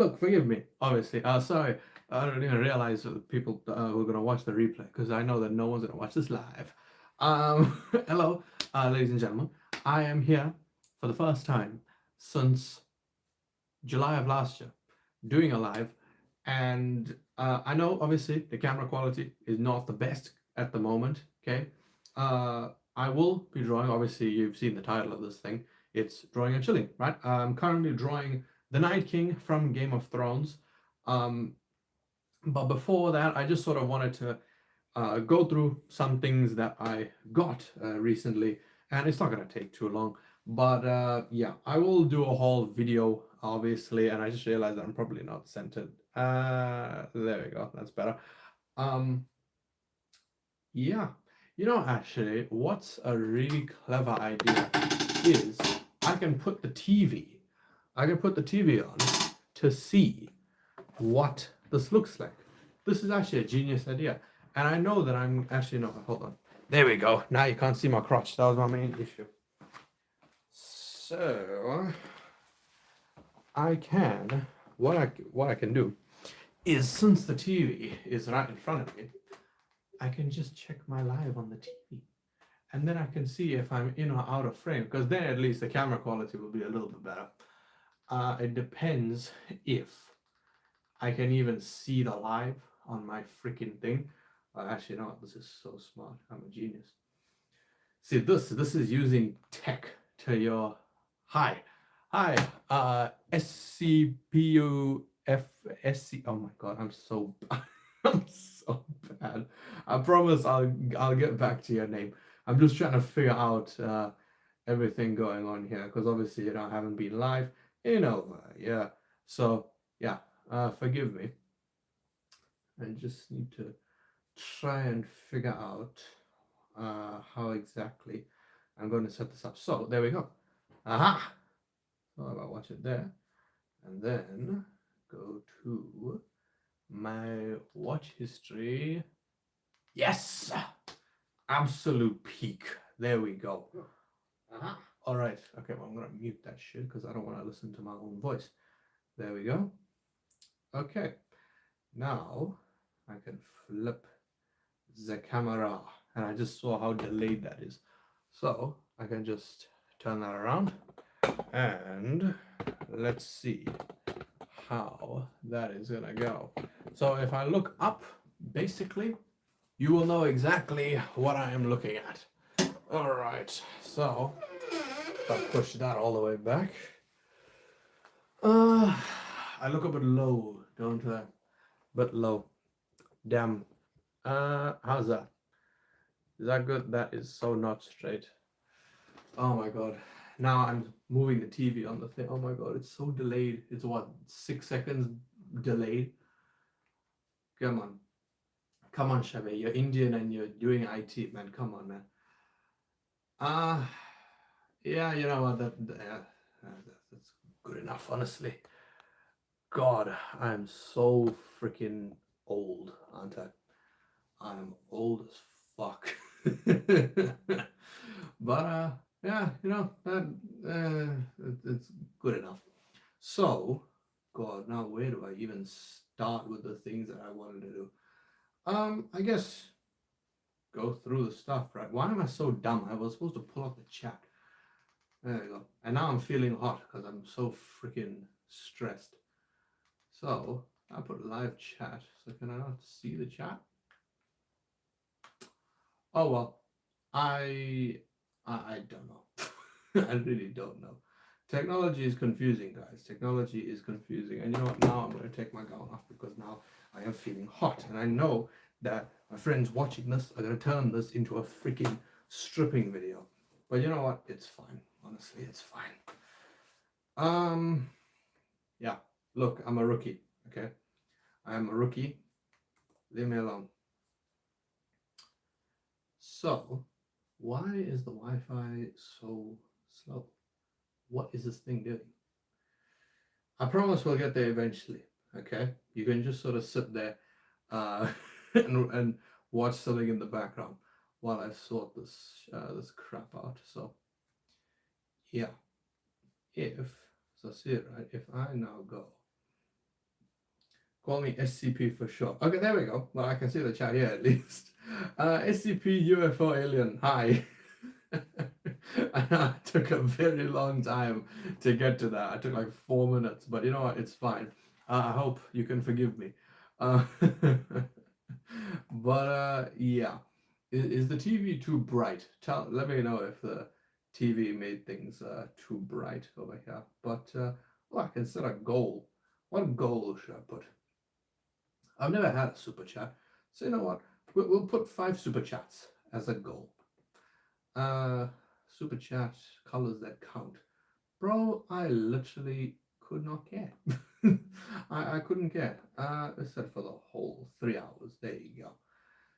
Look, forgive me, obviously. Sorry, I don't even realize that the people who are gonna watch the replay because I know that no one's gonna watch this live. Hello, ladies and gentlemen. I am here for the first time since July of last year, doing a live, and I know obviously the camera quality is not the best at the moment. Okay, I will be drawing. Obviously, you've seen the title of this thing. It's drawing and chilling, right? I'm currently drawing the Night King from Game of Thrones. Um, but before that, I just sort of wanted to go through some things that I got recently, and it's not going to take too long. But yeah, I will do a whole video, obviously, and I just realized that I'm probably not centered. There we go, that's better. Um, yeah, actually, what's a really clever idea is I can put the TV on to see what this looks like. This is actually a genius idea. And I know that I'm actually no, hold on. There we go. Now you can't see my crotch. That was my main issue. So I can what I can do is since the TV is right in front of me, I can just check my live on the TV. And then I can see if I'm in or out of frame, because then at least the camera quality will be a little bit better. It depends if I can even see the live on my freaking thing. Actually, no, this is so smart. I'm a genius. See, this is using tech to your hi, hi, SCPUFSC. Oh my god, I'm so I'm so bad. I promise I'll get back to your name. I'm just trying to figure out everything going on here because obviously I haven't been live in over yeah. So yeah, forgive me. I just need to try and figure out how exactly I'm going to set this up. So there we go. Aha! So I'll watch it there. And then go to my watch history. Yes! Absolute peak. There we go. Uh-huh. All right. Okay, well, I'm going to mute that shit because I don't want to listen to my own voice. There we go. Okay. Now I can flip the camera. And I just saw how delayed that is. So I can just turn that around and let's see how that is gonna go. So if I look up, basically, you will know exactly what I am looking at. All right, so if I push that all the way back, uh, I look a bit low, don't I? Bit low. Damn. How's that? Is that good? That is so not straight. Oh my god. Now I'm moving the TV on the thing. Oh my god, it's so delayed. It's what, 6 seconds delayed? Come on. Come on, Shabe. You're Indian and you're doing IT, man. Come on, man. Uh yeah, you know what? That's good enough, honestly. God, I'm so freaking old, aren't I? I'm old as fuck. But yeah, that it's good enough. So, God, now where do I even start with the things that I wanted to do? I guess go through the stuff, right? Why am I so dumb? I was supposed to pull up the chat. There we go. And now I'm feeling hot because I'm so freaking stressed. So I put live chat. So can I not see the chat? Oh well. I don't know. I really don't know. Technology is confusing, guys. Technology is confusing. And you know what? Now I'm going to take my gown off because now I am feeling hot. And I know that my friends watching this are going to turn this into a freaking stripping video. But you know what? It's fine. Honestly, it's fine. Yeah. Look, I'm a rookie. Okay. I'm a rookie. Leave me alone. So, why is the Wi-Fi so slow? What is this thing doing? I promise we'll get there eventually. Okay, you can just sort of sit there and watch something in the background while I sort this crap out. So yeah, if so, see it right. If I now go Call me SCP for short. Okay, there we go. Well, I can see the chat here at least. SCP UFO alien. Hi. I took a very long time to get to that. I took like 4 minutes, but you know what? It's fine. I hope you can forgive me. Uh, but yeah, is the TV too bright? Let me know if the TV made things too bright over here. But well, I can set a goal. What goal should I put? I've never had a super chat, so you know what? We'll put 5 super chats as a goal. Super chat colors that count. Bro, I literally could not care. I couldn't care. Except for the whole 3 hours. There you go.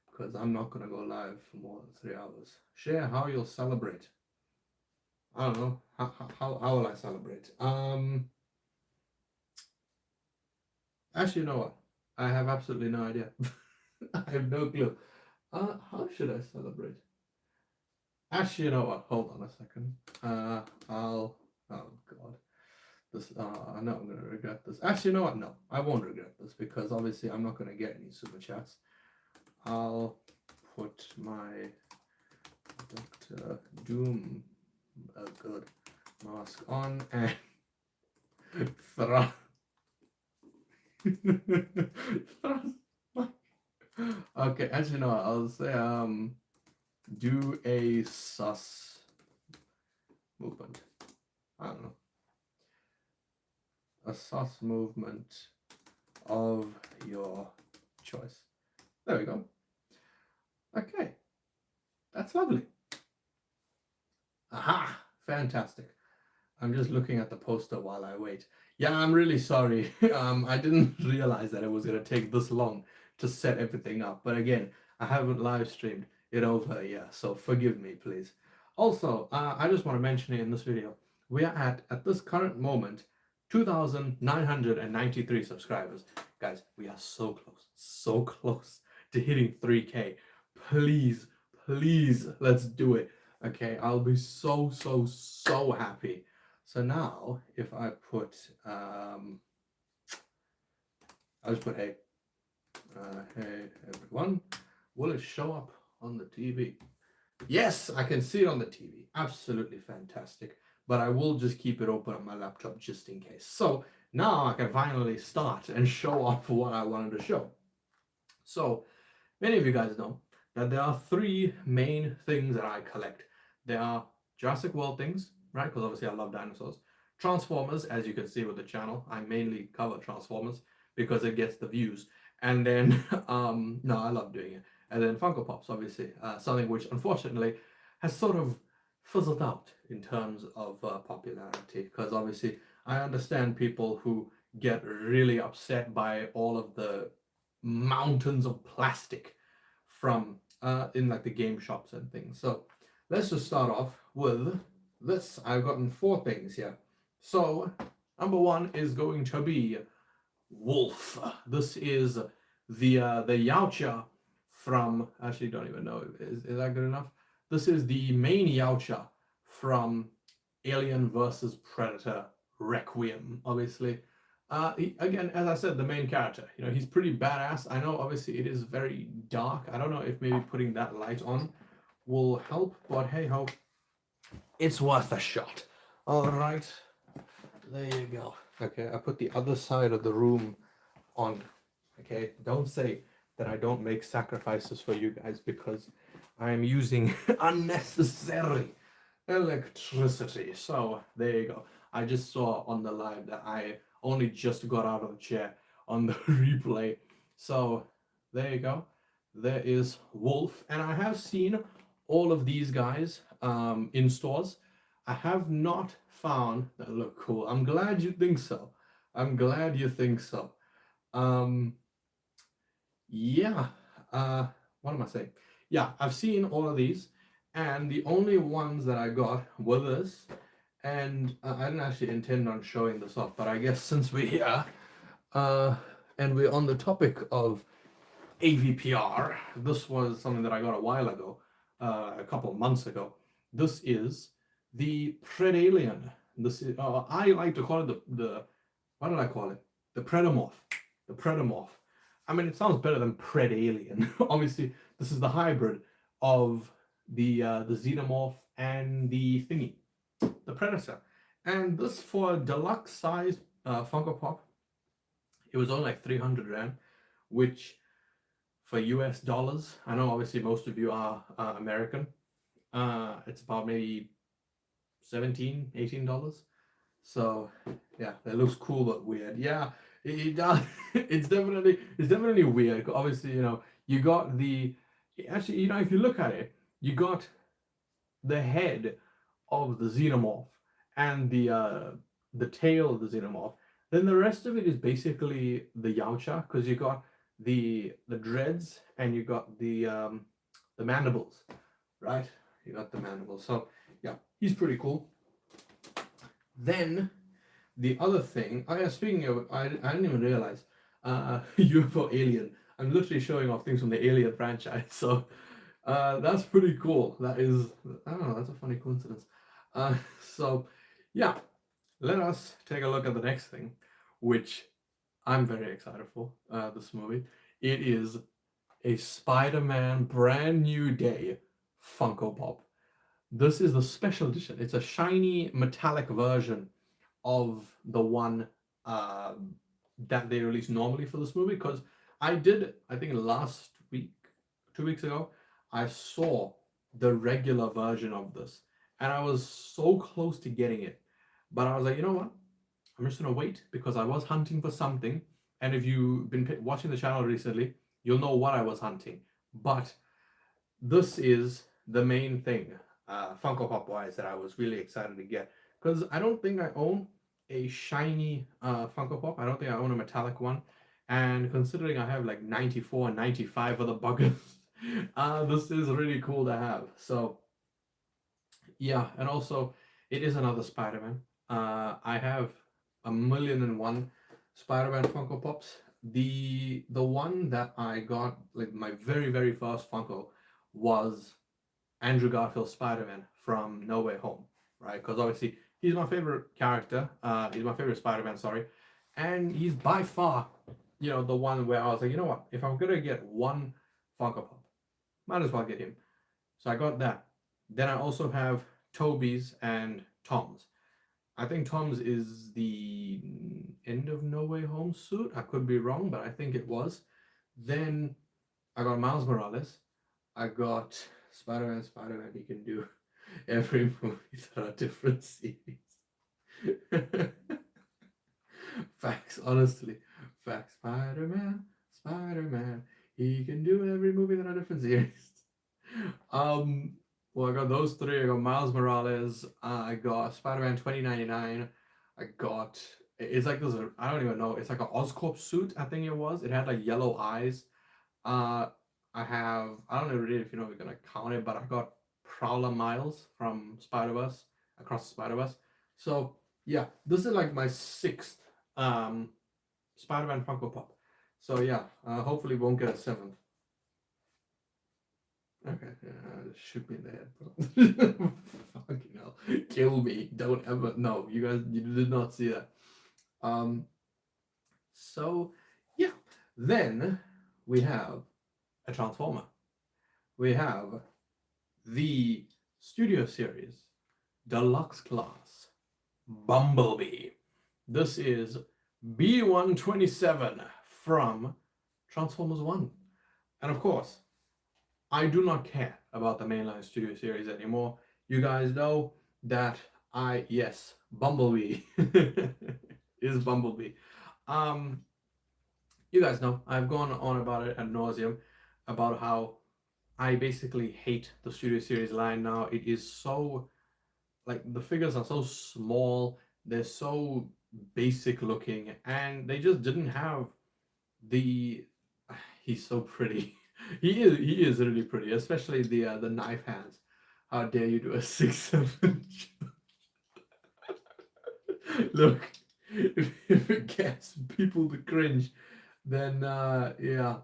Because I'm not gonna go live for more than 3 hours. Share how you'll celebrate. I don't know. How will I celebrate? Actually, you know what? I have absolutely no idea. I have no clue. How should I celebrate? Actually, you know what? Hold on a second. Oh God. This, I know I'm gonna regret this. Actually, you know what? No, I won't regret this because obviously I'm not gonna get any super chats. I'll put my Dr. Doom good mask on and thrust. Okay, actually no, I'll say do a sus movement. I don't know. A sus movement of your choice. There we go. Okay. That's lovely. Aha! Fantastic. I'm just looking at the poster while I wait. Yeah, I'm really sorry. I didn't realize that it was going to take this long to set everything up. But again, I haven't live streamed it over a year, so forgive me, please. Also, I just want to mention it in this video. We are at this current moment, 2,993 subscribers. Guys, we are so close to hitting 3K. Please, please, let's do it. Okay, I'll be so happy. So now, if I put, I'll just put hey, hey everyone, will it show up on the TV? Yes, I can see it on the TV. Absolutely fantastic. But I will just keep it open on my laptop just in case. So now I can finally start and show off what I wanted to show. So many of you guys know that there are 3 main things that I collect. There are Jurassic World things, right? Because obviously I love dinosaurs. Transformers, as you can see with the channel, I mainly cover Transformers because it gets the views. And then, no, I love doing it. And then Funko Pops, obviously, something which unfortunately has sort of fizzled out in terms of popularity. Because obviously, I understand people who get really upset by all of the mountains of plastic from in like the game shops and things. So let's just start off with this. I've gotten 4 things here. So number 1 is going to be Wolf. This is the Yautja from, actually don't even know, is that good enough? This is the main Yautja from Alien vs Predator Requiem, obviously. Again, as I said, the main character, you know, he's pretty badass. I know obviously it is very dark. I don't know if maybe putting that light on will help, but hey ho, it's worth a shot. All right, there you go. Okay, I put the other side of the room on. Okay, don't say that I don't make sacrifices for you guys because I am using unnecessary electricity. So there you go. I just saw on the live that I only just got out of the chair on the replay. So there you go. There is Wolf, and I have seen all of these guys in stores. I have not found that look cool. I'm glad you think so. I'm glad you think so. Yeah. What am I saying? Yeah, I've seen all of these, and the only ones that I got were this. And I didn't actually intend on showing this off, but I guess since we're here, and we're on the topic of AVPR, this was something that I got a while ago, a couple of months ago. This is the Predalien. This is I like to call it the what did I call it? The Predomorph. the Predomorph. I mean, it sounds better than Predalien. Obviously, this is the hybrid of the Xenomorph and the thingy, the Predator. And this, for a deluxe size Funko Pop, it was only like 300 Rand, which for US dollars, I know obviously most of you are American, it's about maybe $17-18. So yeah, that looks cool but weird. Yeah, it does. It's definitely weird. Obviously, you got the, actually, if you look at it, you got the head of the Xenomorph and the tail of the Xenomorph. Then the rest of it is basically the Yamcha, because you got the dreads and you got the mandibles, right? You got the mandibles. So yeah, he's pretty cool. Then the other thing, oh yeah, speaking of, I didn't even realize, UFO Alien. I'm literally showing off things from the Alien franchise, so that's pretty cool. That is, I don't know, that's a funny coincidence. So yeah, let us take a look at the next thing, which I'm very excited for. This movie. It is a Spider-Man Brand New Day Funko Pop. This is the special edition. It's a shiny metallic version of the one that they release normally for this movie. Because I think last week, 2 weeks ago, I saw the regular version of this, and I was so close to getting it, but I was like, you know what? I'm just gonna wait, because I was hunting for something, and if you've been watching the channel recently, you'll know what I was hunting. But this is the main thing, Funko Pop wise, that I was really excited to get, because I don't think I own a shiny Funko Pop. I don't think I own a metallic one, and considering I have like 94 and 95 of the buggers, this is really cool to have. So yeah, and also it is another Spider-Man. I have 1,000,001 Spider-Man Funko Pops. The one that I got, like my very very first Funko, was Andrew Garfield Spider-Man from No Way Home, right? Because obviously he's my favorite character. He's my favorite Spider-Man, sorry, and he's by far, the one where I was like, you know what? If I'm gonna get one Funko Pop, might as well get him. So I got that. Then I also have Toby's and Tom's. I think Tom's is the end of No Way Home suit. I could be wrong, but I think it was. Then I got Miles Morales. I got Spider-Man. Spider-Man, he can do every movie that are different series. Facts, honestly. Facts. Spider-Man, Spider-Man, he can do every movie that are different series. Well, I got those three. I got Miles Morales. I got Spider-Man 2099. I got, it's like this. I don't even know. It's like an Oscorp suit. I think it was. It had like yellow eyes. I don't know really if we're gonna count it, but I got Prowler Miles from Spider-Verse, Across the Spider-Verse. So yeah, this is like my sixth Spider-Man Funko Pop. So yeah, hopefully won't get a seventh. Okay, shoot me in the head, bro. Fucking hell, kill me! Don't ever. No, you guys, you did not see that. So yeah, then we have a Transformer. We have the Studio Series Deluxe Class Bumblebee. This is B127 from Transformers 1. And of course, I do not care about the mainline Studio Series anymore. You guys know that yes, Bumblebee is Bumblebee. You guys know I've gone on about it ad nauseum, about how I basically hate the Studio Series line now. It is so, like, the figures are so small, they're so basic looking, and they just didn't have the. He's so pretty. He is really pretty, especially the knife hands. How dare you do a 6'7"? Look, if it gets people to cringe, then yeah.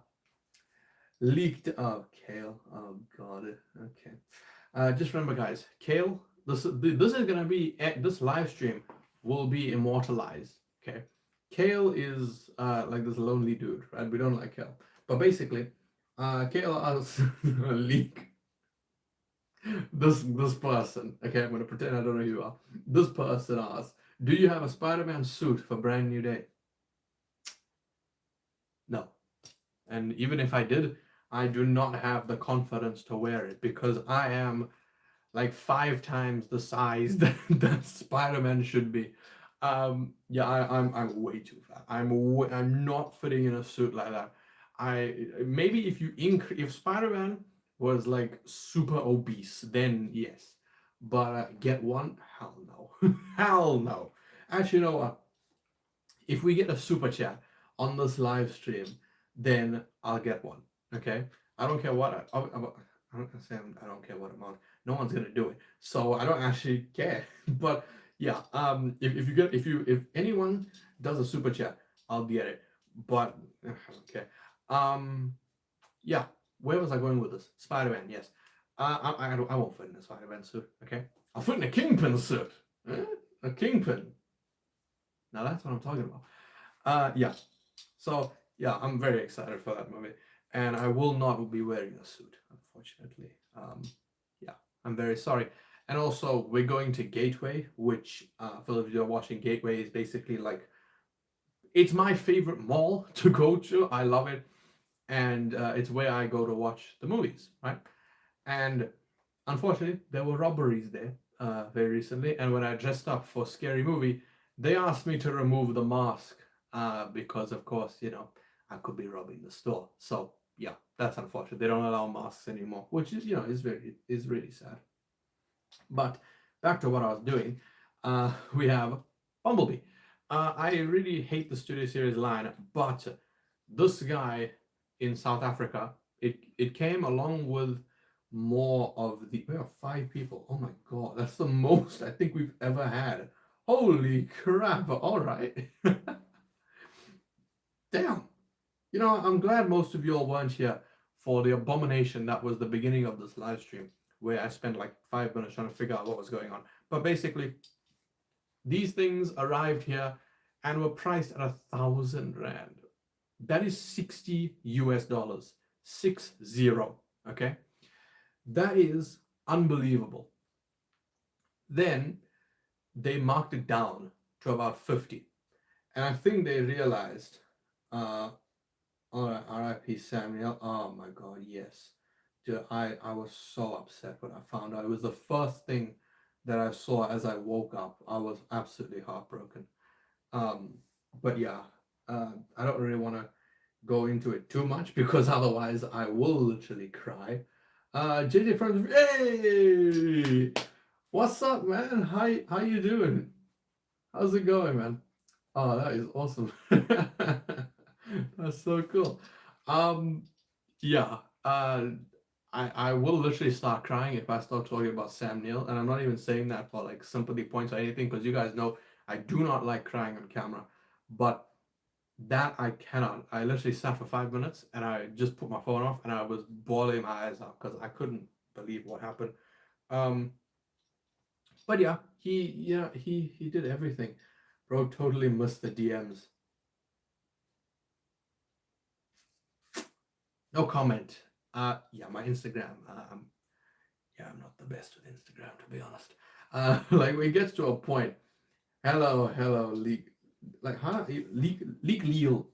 Leaked. Oh, Kale. Oh god. Okay. Just remember, guys. Kale. This is gonna be, this live stream will be immortalized. Okay. Kale is like this lonely dude, right? We don't like Kale, but basically, Kale asks Leek, this person. Okay, I'm gonna pretend I don't know who you are. This person asks, "Do you have a Spider-Man suit for Brand New Day?" No, and even if I did, I do not have the confidence to wear it because I am like 5 times the size that Spider-Man should be. Yeah, I'm way too fat. I'm not fitting in a suit like that. I maybe if Spider-Man was like super obese, then yes. But get one? Hell no. Hell no. Actually, you know what? If we get a super chat on this live stream, then I'll get one. Okay, I don't care what I'm not gonna say I don't care what amount. No one's gonna do it, so I don't actually care. But yeah, if anyone does a super chat, I'll get it. But okay, um, yeah. Where was I going with this? Spider-Man, yes. I won't fit in a Spider-Man suit. Okay, I'll fit in a Kingpin suit. A Kingpin. Now that's what I'm talking about. Yeah. So yeah, I'm very excited for that movie, and I will not be wearing a suit, unfortunately. Yeah, I'm very sorry. And also, we're going to Gateway, which, for those of you who are watching, Gateway is basically like it's my favorite mall to go to. I love it, and it's where I go to watch the movies, right? And unfortunately, there were robberies there very recently, and when I dressed up for Scary Movie, they asked me to remove the mask because, of course, I could be robbing the store. So yeah, that's unfortunate. They don't allow masks anymore, which is is really sad. But back to what I was doing, we have Bumblebee. I really hate the Studio Series line, but this guy in South Africa, it came along with more of the. We have 5 people. Oh my god, that's the most I think we've ever had. Holy crap! All right, damn. I'm glad most of you all weren't here for the abomination that was the beginning of this live stream, where I spent like 5 minutes trying to figure out what was going on. But basically, these things arrived here and were priced at 1,000 rand. That is 60 US dollars. 60. Okay? That is unbelievable. Then they marked it down to about 50. And I think they realized, uh, all right, R.I.P. Samuel. Oh my God, yes. Dude, I was so upset when I found out. It was the first thing that I saw as I woke up. I was absolutely heartbroken. Um, but yeah, I don't really want to go into it too much because otherwise I will literally cry. JJ from hey, what's up, man? How you doing? How's it going, man? Oh, that is awesome. That's so cool. Um, yeah. I will literally start crying if I start talking about Sam Neill, and I'm not even saying that for like sympathy points or anything, because you guys know I do not like crying on camera. But that I cannot. I literally sat for 5 minutes and I just put my phone off and I was bawling my eyes out because I couldn't believe what happened. Um, but he did everything. Bro totally missed the DMs. No comment. Yeah, my Instagram. Yeah, I'm not the best with Instagram to be honest. Like when it gets to a point, hello, leak, like how leak Leo.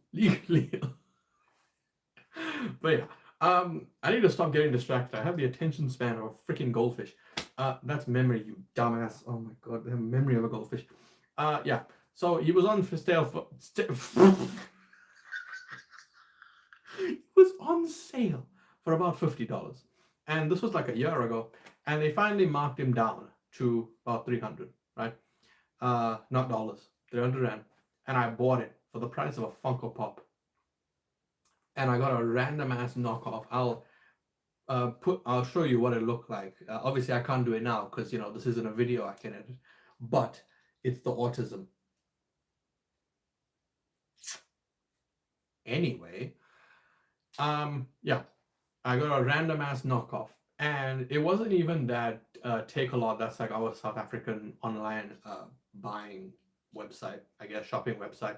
But yeah, I need to stop getting distracted. I have the attention span of a freaking goldfish. That's memory, you dumbass. Oh my god, the memory of a goldfish. Yeah. So he was on for sale for. It was on sale for about $50, and this was like a year ago. And they finally marked him down to about 300, right? Not dollars, 300 rand. And I bought it for the price of a Funko Pop. And I got a random ass knockoff. I'll show you what it looked like. Obviously I can't do it now because this isn't a video I can edit, but it's the autism. Anyway, yeah, I got a random ass knockoff, and it wasn't even that Takealot. That's like our South African online buying website, I guess, shopping website.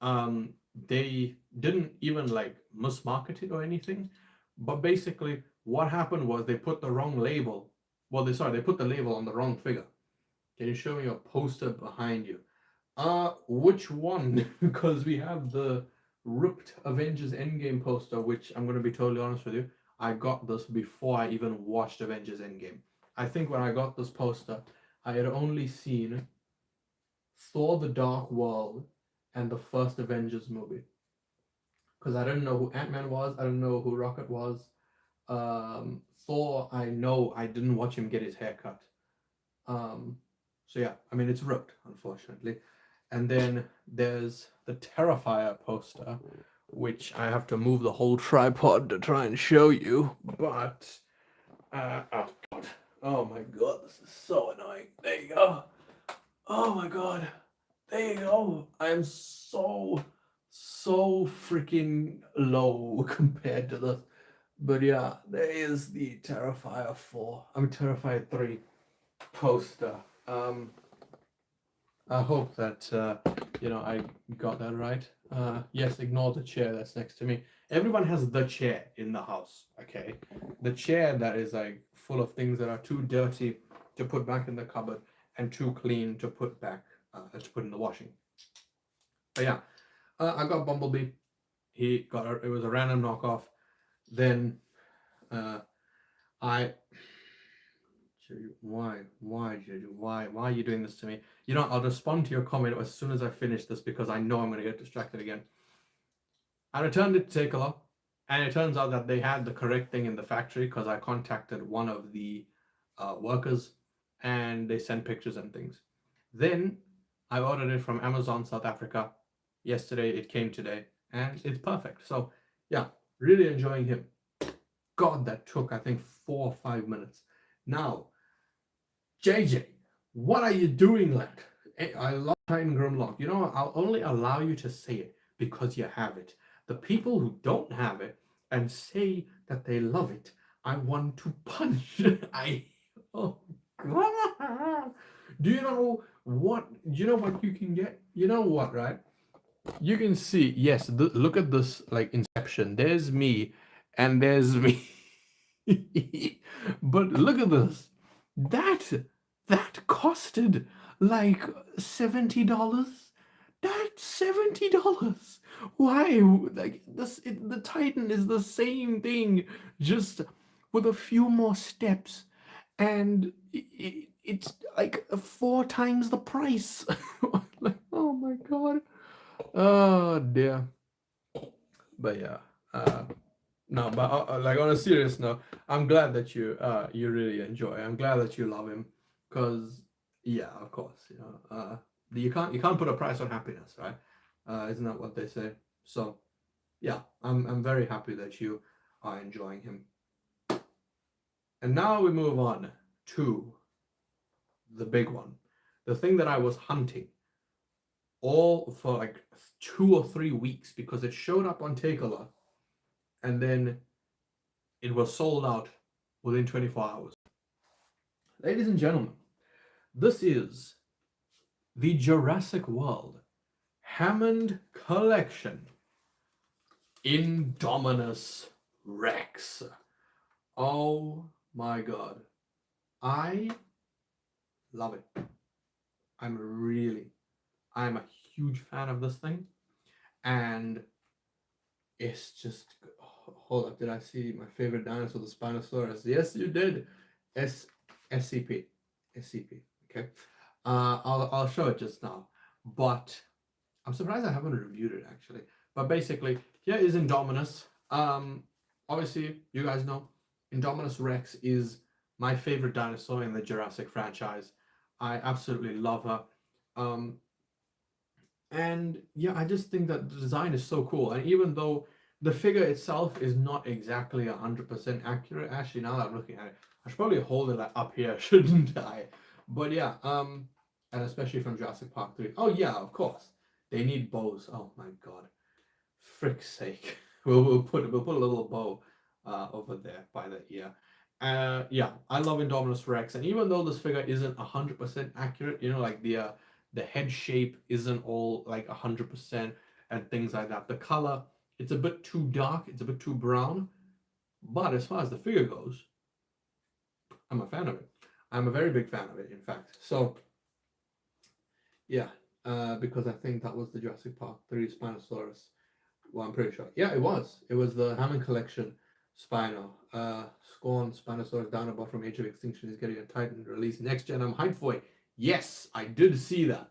They didn't even like mismarket it or anything, but basically what happened was they put the wrong label. Well, they put the label on the wrong figure. Can you show me a poster behind you? Which one? Because we have the ripped Avengers Endgame poster, which I'm gonna be totally honest with you, I got this before I even watched Avengers Endgame. I think when I got this poster, I had only seen Thor: The Dark World and the first Avengers movie because I didn't know who Ant Man was. I didn't know who Rocket was. Thor, I know I didn't watch him get his hair cut. Um, so yeah, I mean it's ripped, unfortunately. And then there's the Terrifier poster, which I have to move the whole tripod to try and show you. But oh god, oh my god, this is so annoying. There you go. Oh my god, there you go. I am so freaking low compared to this. But yeah, there is the Terrifier 4. I'm Terrifier 3 poster. I hope that I got that right. Yes, ignore the chair that's next to me. Everyone has the chair in the house, okay? The chair that is like full of things that are too dirty to put back in the cupboard and too clean to put back to put in the washing. But yeah, I got Bumblebee. It was a random knockoff. Then I why are you doing this to me? You know, I'll respond to your comment as soon as I finish this because I know I'm going to get distracted again. I returned it to Takeover, and it turns out that they had the correct thing in the factory because I contacted one of the workers and they sent pictures and things. Then I ordered it from Amazon South Africa yesterday. It came today and it's perfect. So yeah, really enjoying him. God, that took I think 4 or 5 minutes. Now, JJ, what are you doing, lad? I love Titan Grimlock. You know, I'll only allow you to say it because you have it. The people who don't have it and say that they love it, I want to punch. Oh God. Do you know what? Do you know what you can get? You know what, right? You can see, yes, look at this like Inception. There's me and there's me. But look at this. That costed like $70. That's $70. Why? Like the Titan is the same thing, just with a few more steps, and it's like 4 times the price. Like, oh my god. Oh dear. But yeah. No, but like on a serious note, I'm glad that you really enjoy. I'm glad that you love him, because yeah, of course, you can't put a price on happiness, right? Isn't that what they say? So yeah, I'm very happy that you are enjoying him. And now we move on to the big one, the thing that I was hunting all for like 2 or 3 weeks because it showed up on Takeover, and then it was sold out within 24 hours. Ladies and gentlemen, this is the Jurassic World Hammond Collection Indominus Rex. Oh my god. I love it. I'm a huge fan of this thing. And it's just, hold up, did I see my favorite dinosaur, the Spinosaurus? Yes, you did. SCP. Okay. I'll show it just now, but I'm surprised I haven't reviewed it actually. But basically, here is Indominus. Obviously, you guys know Indominus Rex is my favorite dinosaur in the Jurassic franchise. I absolutely love her. And yeah, I just think that the design is so cool. And even though the figure itself is not exactly 100% accurate, actually, now that I'm looking at it, I should probably hold it like up here, shouldn't I? But yeah, and especially from Jurassic Park 3. Oh yeah, of course. They need bows. Oh my god. Frick's sake. We'll put a little bow over there by the ear. Yeah, I love Indominus Rex, and even though this figure isn't 100% accurate, like the head shape isn't all like 100%, and things like that. The color, it's a bit too dark, it's a bit too brown, but as far as the figure goes, I'm a fan of it. I'm a very big fan of it, in fact. So yeah, because I think that was the Jurassic Park 3 Spinosaurus. Well, I'm pretty sure. Yeah, it was. It was the Hammond Collection Spino. Scorn Spinosaurus Dinobot from Age of Extinction is getting a Titan release next gen. I'm hyped for it. Yes, I did see that.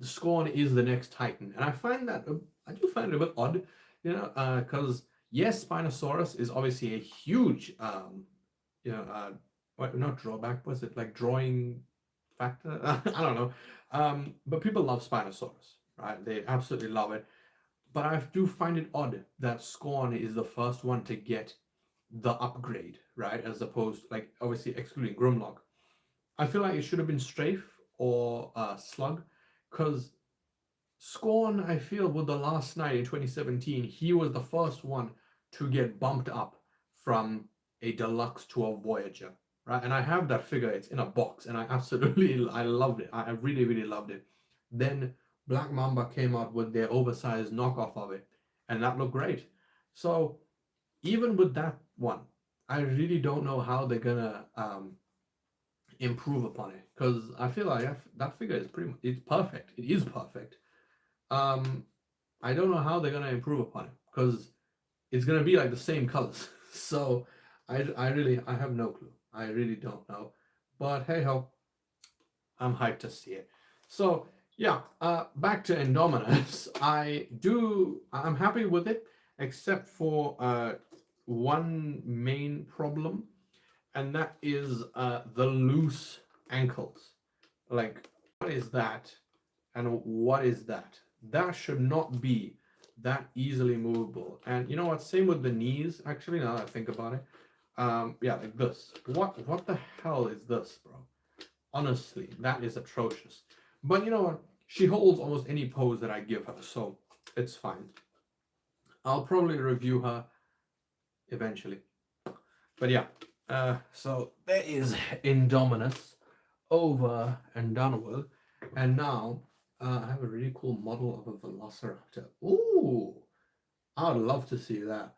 Scorn is the next Titan, and I find that I do find it a bit odd, because yes, Spinosaurus is obviously a huge, what, not drawback, was it like drawing factor? I don't know, but people love Spinosaurus, right? They absolutely love it. But I do find it odd that Scorn is the first one to get the upgrade, right? As opposed, like, obviously excluding Grimlock. I feel like it should have been Strafe or Slug, because Scorn, I feel, with the Last Knight in 2017, he was the first one to get bumped up from a deluxe to a Voyager, right? And I have that figure. It's in a box, and I absolutely, I loved it. I really, really loved it. Then Black Mamba came out with their oversized knockoff of it, and that looked great. So even with that one, I really don't know how they're gonna improve upon it, because I feel like that figure is it's perfect. It is perfect. I don't know how they're gonna improve upon it, because it's gonna be like the same colors. So I have no clue. I really don't know. But hey ho, I'm hyped to see it. So yeah, back to Indominus. I'm happy with it, except for one main problem, and that is the loose ankles. Like, what is that? And what is that? That should not be that easily movable. And you know what? Same with the knees, actually, now that I think about it. Yeah, like this. What the hell is this, bro? Honestly, that is atrocious. But you know what? She holds almost any pose that I give her, so it's fine. I'll probably review her eventually. But yeah, so there is Indominus over and done with. And now I have a really cool model of a Velociraptor. Ooh, I would love to see that.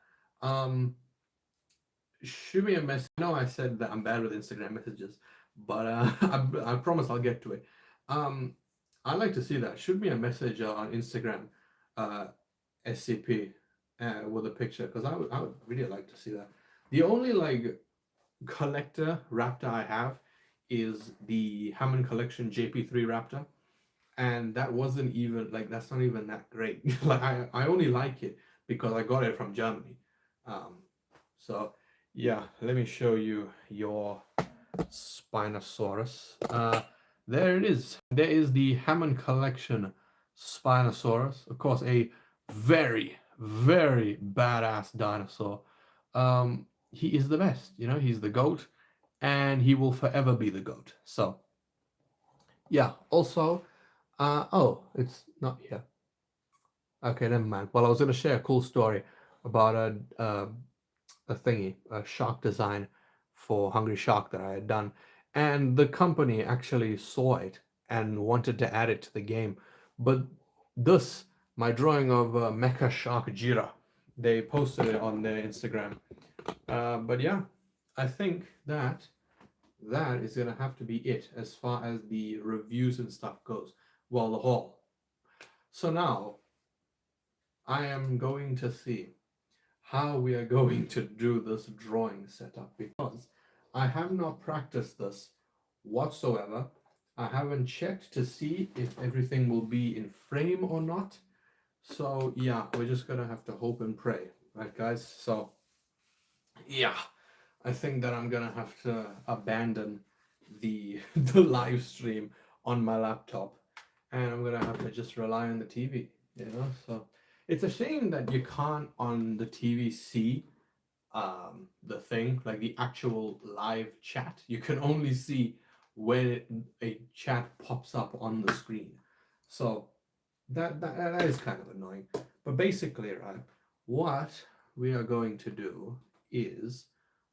Shoot me a message. I know I said that I'm bad with Instagram messages, but I promise I'll get to it. I'd like to see that. Shoot me a message on Instagram, SCP, with a picture, because I would really like to see that. The only like collector raptor I have is the Hammond Collection JP3 Raptor, and that wasn't even like, that's not even that great. Like I only like it because I got it from Germany. So yeah, let me show you your Spinosaurus. There it is. There is the Hammond Collection Spinosaurus. Of course, a very, very badass dinosaur. He is the best, he's the GOAT, and he will forever be the GOAT. So yeah, also, oh, it's not here. Okay, never mind. Well, I was going to share a cool story about a shark design for Hungry Shark that I had done, and the company actually saw it and wanted to add it to the game. But this, my drawing of Mecha Shark Jira, they posted it on their Instagram. But yeah, I think that is gonna have to be it as far as the reviews and stuff goes. Well, the haul. So now I am going to see how we are going to do this drawing setup, because I have not practiced this whatsoever. I haven't checked to see if everything will be in frame or not. So yeah, we're just gonna have to hope and pray, right, guys? So yeah, I think that I'm gonna have to abandon the the live stream on my laptop, and I'm gonna have to just rely on the TV, So it's a shame that you can't on the TV see the thing, like the actual live chat. You can only see when a chat pops up on the screen. So that is kind of annoying. But basically, right, what we are going to do is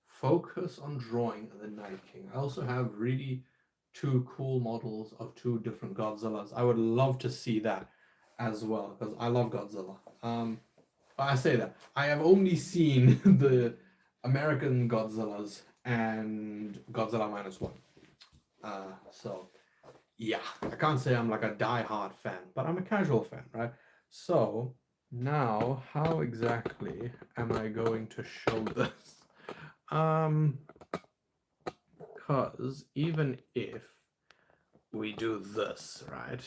focus on drawing the Night King. I also have really two cool models of two different Godzillas. I would love to see that. as well because I love Godzilla. I say that I have only seen the American Godzillas and Godzilla minus one. So yeah, I can't say I'm like a die-hard fan, but I'm a casual fan, right? So now, how exactly am I going to show this? Because even if we do this, right?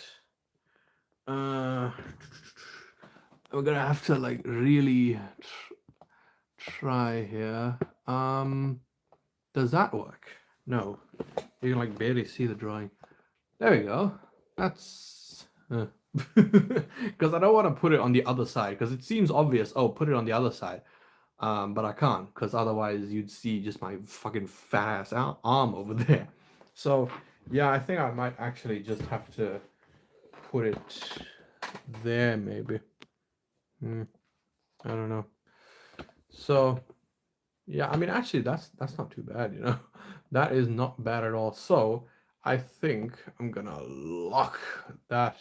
We're gonna have to like really try here. Does that work? No, you can like barely see the drawing. There we go. That's because I don't want to put it on the other side because it seems obvious. Oh, put it on the other side. But I can't because otherwise you'd see just my fucking fat ass arm over there. So yeah, I think I might actually just have to put it there maybe. I don't know. So yeah, I mean actually that's not too bad, you know. That is not bad at all. So I think I'm gonna lock that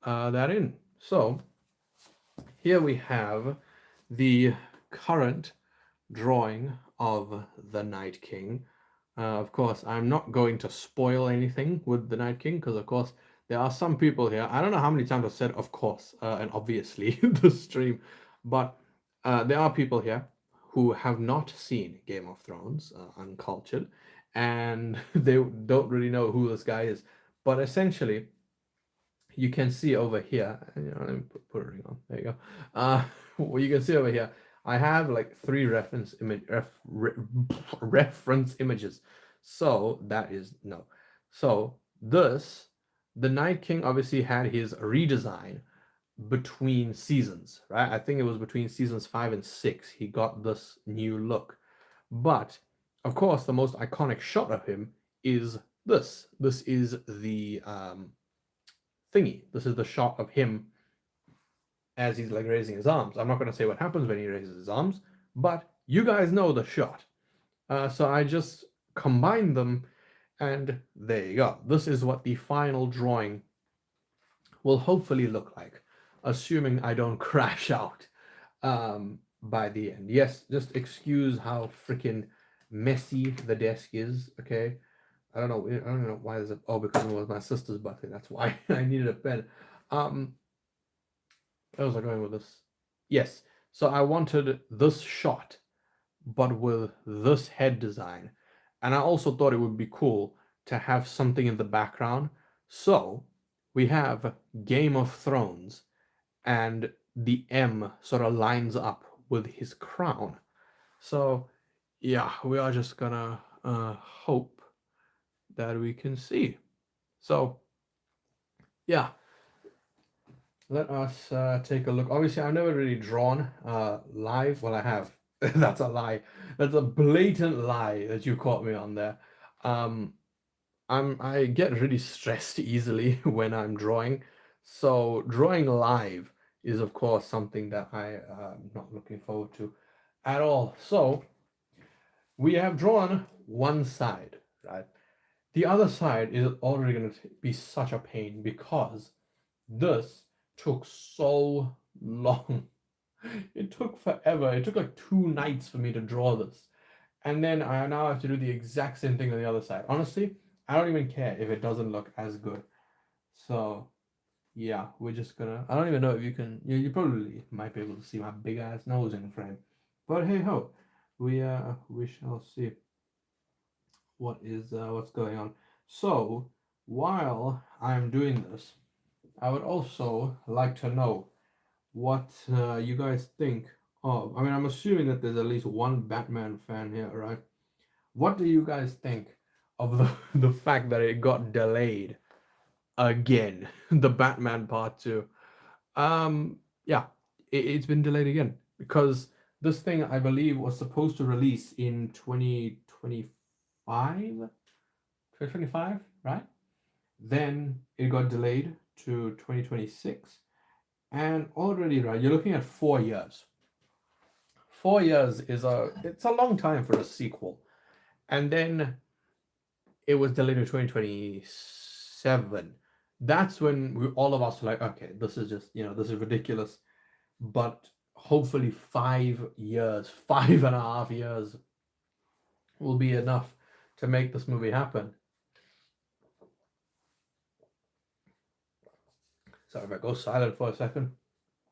that in. So here we have the current drawing of the Night King. Of course, I'm not going to spoil anything with the Night King because, of course, there are some people here. I don't know how many times I've said, of course, and obviously the stream, but there are people here who have not seen Game of Thrones, uncultured, and they don't really know who this guy is. But essentially, you can see over here, you know, let me put a ring on. There you go. What you can see over here, I have like three reference images. So that is no. So this, the Night King obviously had his redesign between seasons, right? I think it was between seasons 5 and 6. He got this new look. But of course, the most iconic shot of him is this. This is the thingy. This is the shot of him as he's like raising his arms. I'm not going to say what happens when he raises his arms, but you guys know the shot. So I just combined them, and there you go. This is what the final drawing will hopefully look like, assuming I don't crash out by the end. Yes, just excuse how freaking messy the desk is, okay? I don't know why there's a, oh, because it was my sister's birthday. That's why I needed a pen. Where was I going with this? Yes. So I wanted this shot, but with this head design. And I also thought it would be cool to have something in the background. So we have Game of Thrones, and the M sort of lines up with his crown. So yeah, we are just gonna hope that we can see. So yeah, let us take a look. Obviously, I've never really drawn live. Well, I have. That's a lie. That's a blatant lie that you caught me on there. Um, I get really stressed easily when I'm drawing. So drawing live is of course something that I am not looking forward to at all. So we have drawn one side, right? The other side is already going to be such a pain because this took so long. It took forever. It took like 2 nights for me to draw this. And then I now have to do the exact same thing on the other side. Honestly, I don't even care if it doesn't look as good. So yeah, we're just gonna, I don't even know if you can, you probably might be able to see my big ass nose in frame. But hey ho, we shall see what's going on. So while I'm doing this, I would also like to know what you guys think of. I mean, I'm assuming that there's at least one Batman fan here, right? What do you guys think of the fact that it got delayed again? The Batman Part 2. Yeah, it's been delayed again because this thing I believe was supposed to release in 2025, right? Then it got delayed to 2026. And already, right, you're looking at 4 years. 4 years is it's a long time for a sequel. And then it was delayed to 2027. that's when all of us were like, okay, this is just, this is ridiculous. But hopefully 5 years, 5.5 years will be enough to make this movie happen. So if I go silent for a second,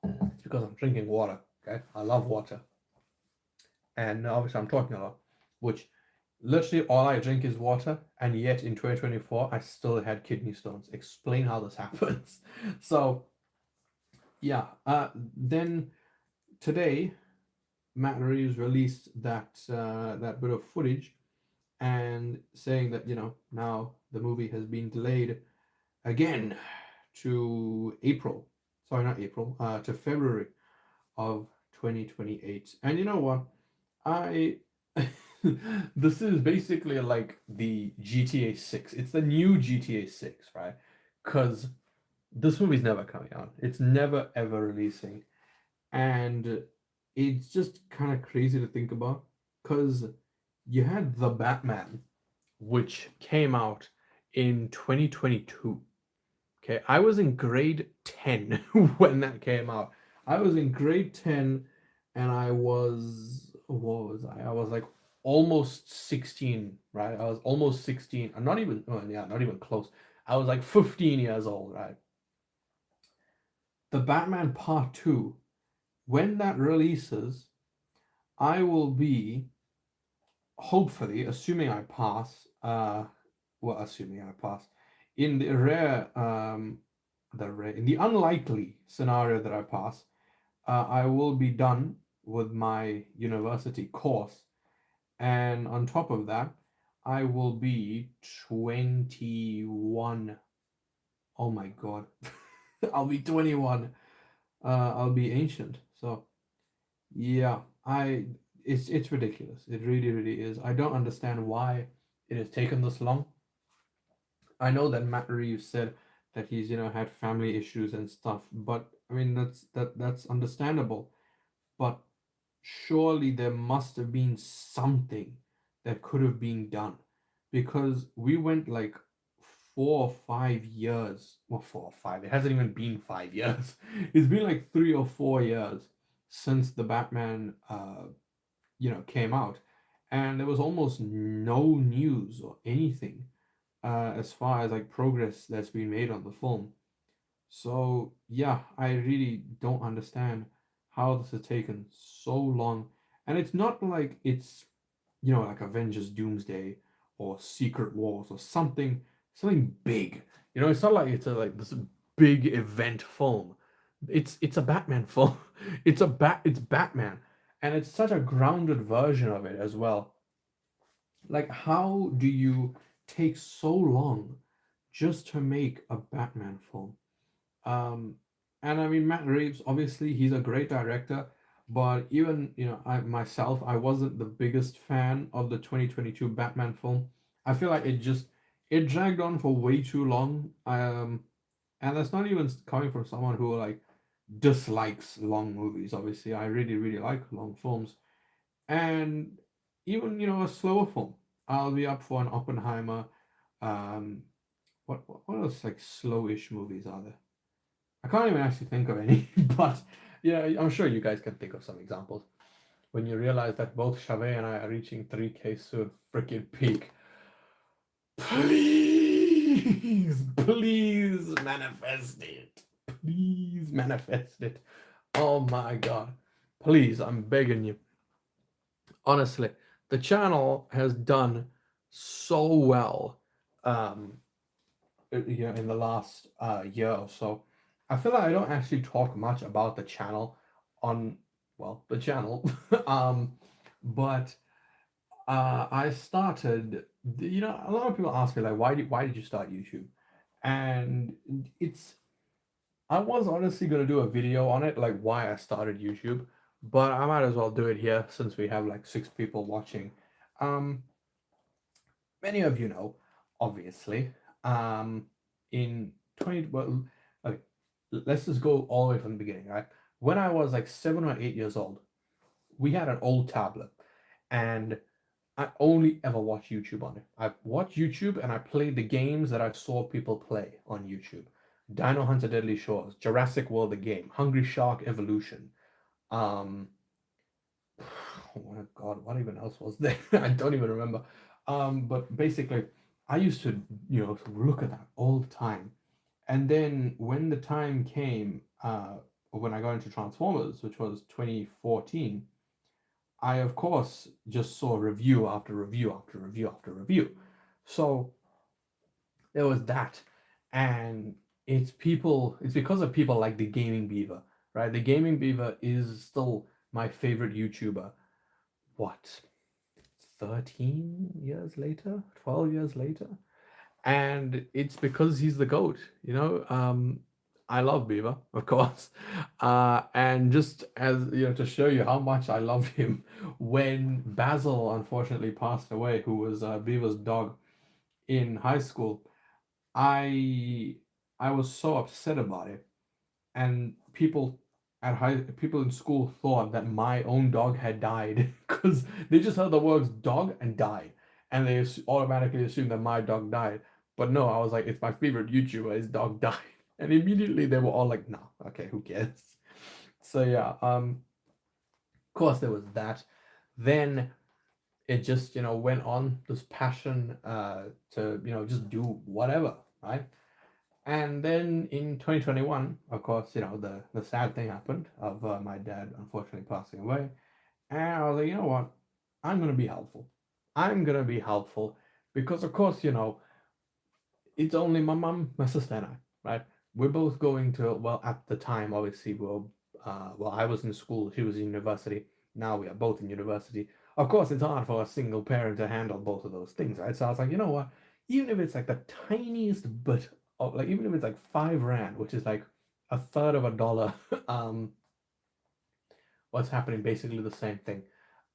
it's because I'm drinking water. Okay, I love water, and obviously I'm talking a lot, which literally all I drink is water, and yet in 2024 I still had kidney stones. Explain how this happens. So yeah, then today Matt Reeves released that bit of footage and saying that now the movie has been delayed again to April. Sorry, not April. To February of 2028. And you know what? I this is basically like the GTA 6. It's the new GTA 6, right? Because this movie's never coming out. It's never ever releasing. And it's just kind of crazy to think about because you had The Batman, which came out in 2022. Okay, I was in grade 10 when that came out. I was in grade 10 and I was, what was I? I was like almost 16, right? I was almost 16. I'm not even, oh, yeah, not even close. I was like 15 years old, right? The Batman Part 2, when that releases, I will be, hopefully, assuming I pass, assuming I pass, in the in the unlikely scenario that I pass, I will be done with my university course, and on top of that, I will be 21. Oh my god, I'll be 21. I'll be ancient. So yeah, it's ridiculous. It really, really is. I don't understand why it has taken this long. I know that Matt Reeves said that he's had family issues and stuff, but I mean that's understandable. But surely there must have been something that could have been done because we went like 4 or 5 years. Well, 4 or 5. It hasn't even been 5 years. It's been like 3 or 4 years since the Batman came out, and there was almost no news or anything as far as like progress that's been made on the film. So yeah, I really don't understand how this has taken so long. And it's not like it's like Avengers Doomsday or Secret Wars or something big. It's not like it's like this big event film. It's a Batman film. It's Batman. And it's such a grounded version of it as well. Like, how do you take so long just to make a Batman film? Um, and I mean, Matt Reeves, obviously, he's a great director, but even, I myself, I wasn't the biggest fan of the 2022 Batman film. I feel like it dragged on for way too long. And that's not even coming from someone who like dislikes long movies. Obviously, I really, really like long films, and even a slower film. I'll be up for an Oppenheimer. Um, what else like slowish movies are there? I can't even actually think of any, but yeah, I'm sure you guys can think of some examples. When you realize that both Chavez and I are reaching 3K soon, freaking peak. Please, please manifest it. Please manifest it. Oh my god. Please, I'm begging you. Honestly, the channel has done so well um in the last year or so. I feel like I don't actually talk much about the channel on, well, the channel. um but I started, a lot of people ask me like, why did you start YouTube? And it's I was honestly gonna do a video on it, like why I started YouTube, but I might as well do it here since we have like 6 people watching. Um, Many of you know, obviously, um, in 20, well, okay, let's just go all the way from the beginning, right? When I was like 7 or 8 years old, we had an old tablet, and I only ever watched YouTube on it. I watched YouTube and I played the games that I saw people play on YouTube. Dino Hunter Deadly Shores, Jurassic World the game, Hungry Shark Evolution. Um, oh my god, what even else was there? I don't even remember. But basically, I used to, look at that all the time. And then when the time came, when I got into Transformers, which was 2014, I of course just saw review after review after review after review. So there was that, and it's because of people like the Gaming Beaver, right? The Gaming Beaver is still my favorite YouTuber. What, 13 years later, 12 years later? And it's because he's the goat, I love Beaver, of course. And just as to show you how much I love him, when Basil unfortunately passed away, who was Beaver's dog in high school, I I was so upset about it, and people in school thought that my own dog had died because they just heard the words dog and die, and they automatically assumed that my dog died. But no, I was like, it's my favorite YouTuber, his dog died. And immediately they were all like, no, okay, who cares? So yeah, of course there was that. Then it just went on this passion to just do whatever, right? And then in 2021, of course, the sad thing happened of my dad unfortunately passing away. And I was like, you know what? I'm going to be helpful. I'm going to be helpful because, of course, it's only my mom, my sister, and I, right? We're both going to, well, at the time, obviously, well, I was in school, she was in university. Now we are both in university. Of course, it's hard for a single parent to handle both of those things, right? So I was like, you know what? Even if it's like the tiniest bit of, like, even if it's like 5 rand, which is like a third of a dollar, what's happening? Basically the same thing.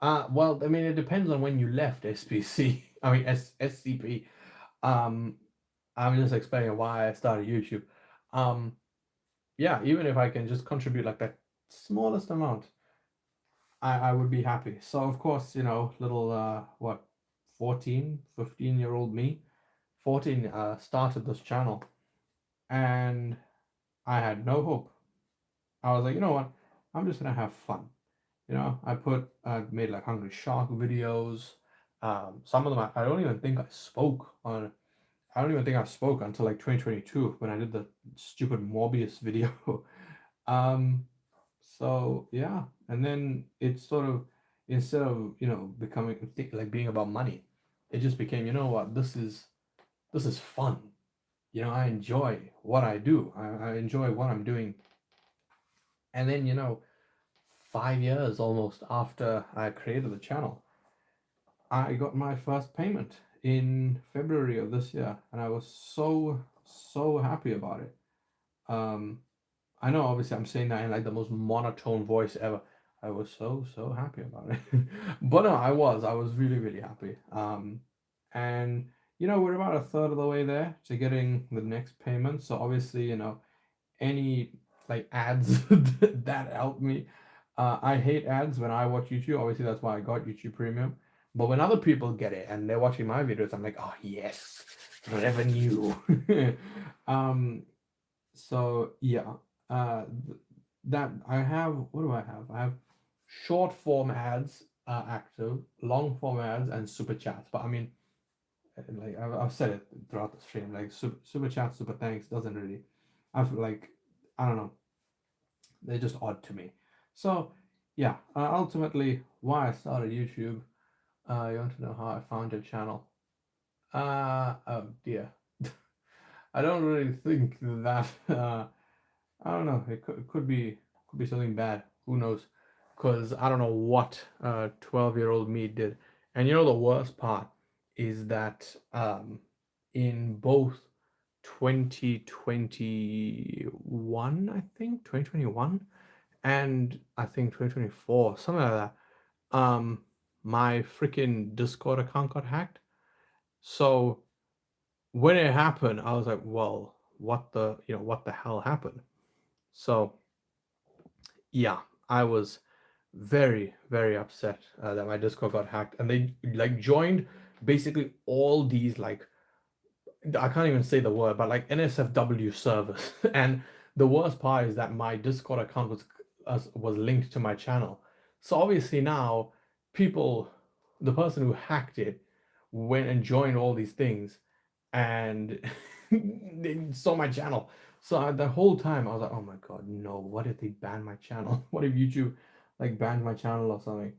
Well, I mean, it depends on when you left SPC. I mean, SCP. Um, I'm just explaining why I started YouTube. Um, yeah, even if I can just contribute like that smallest amount, I would be happy. So of course, little what, 14, 15-year old me, 14 started this channel, and I had no hope. I was like, you know what? I'm just gonna have fun. I made like Hungry Shark videos. Some of them I don't even think I spoke on. I don't even think I spoke until like 2022 when I did the stupid Morbius video. um, so yeah, and then it's sort of, instead of becoming like being about money, it just became, you know what, this is fun. I enjoy what I do. I enjoy what I'm doing. And then 5 years almost after I created the channel, I got my first payment in February of this year, and I was so happy about it. Um, I know obviously I'm saying that in like the most monotone voice ever. I was so happy about it. But no, I was really happy. And we're about a third of the way there to getting the next payment. So obviously, any like ads that help me. I hate ads when I watch YouTube. Obviously, that's why I got YouTube Premium. But when other people get it and they're watching my videos, I'm like, oh yes, revenue. um, so yeah, that I have. What do I have? I have short form ads active, long form ads, and super chats. But I mean, like I've said it throughout the stream, like super chat, super thanks doesn't really. I've like, I don't know, they're just odd to me. So yeah, ultimately why I started YouTube. You want to know how I found your channel? Oh dear. I don't really think that. I don't know. It could be something bad. Who knows? Because I don't know what 12-year-old me did. And the worst part is that in both 2021, I think 2021, and I think 2024, something like that. My freaking Discord account got hacked. So when it happened, I was like, well, what the hell happened? So yeah, I was very upset that my Discord got hacked, and they like joined basically all these like I can't even say the word, but like NSFW servers. And the worst part is that my Discord account was linked to my channel. So obviously now people, the person who hacked it, went and joined all these things, and they saw my channel. So the whole time I was like, oh my god, no! What if they ban my channel? What if YouTube like banned my channel or something?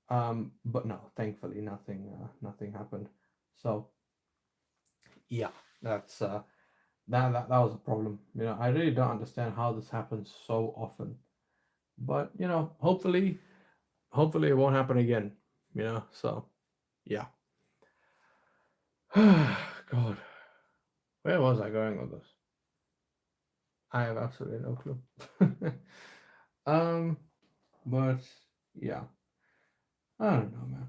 But no, thankfully nothing happened. So yeah, that's that was a problem. I really don't understand how this happens so often. But hopefully it won't happen again. So yeah. God, where was I going with this? I have absolutely no clue. um, but yeah, I don't know, man.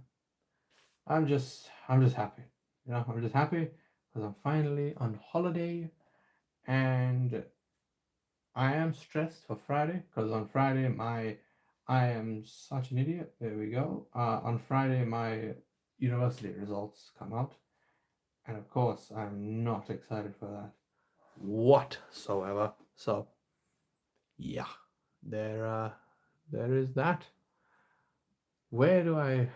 I'm just happy. I'm just happy because I'm finally on holiday, and I am stressed for Friday because on Friday I am such an idiot. There we go. On Friday my university results come out, and of course I'm not excited for that whatsoever. So yeah, there is that. Where do I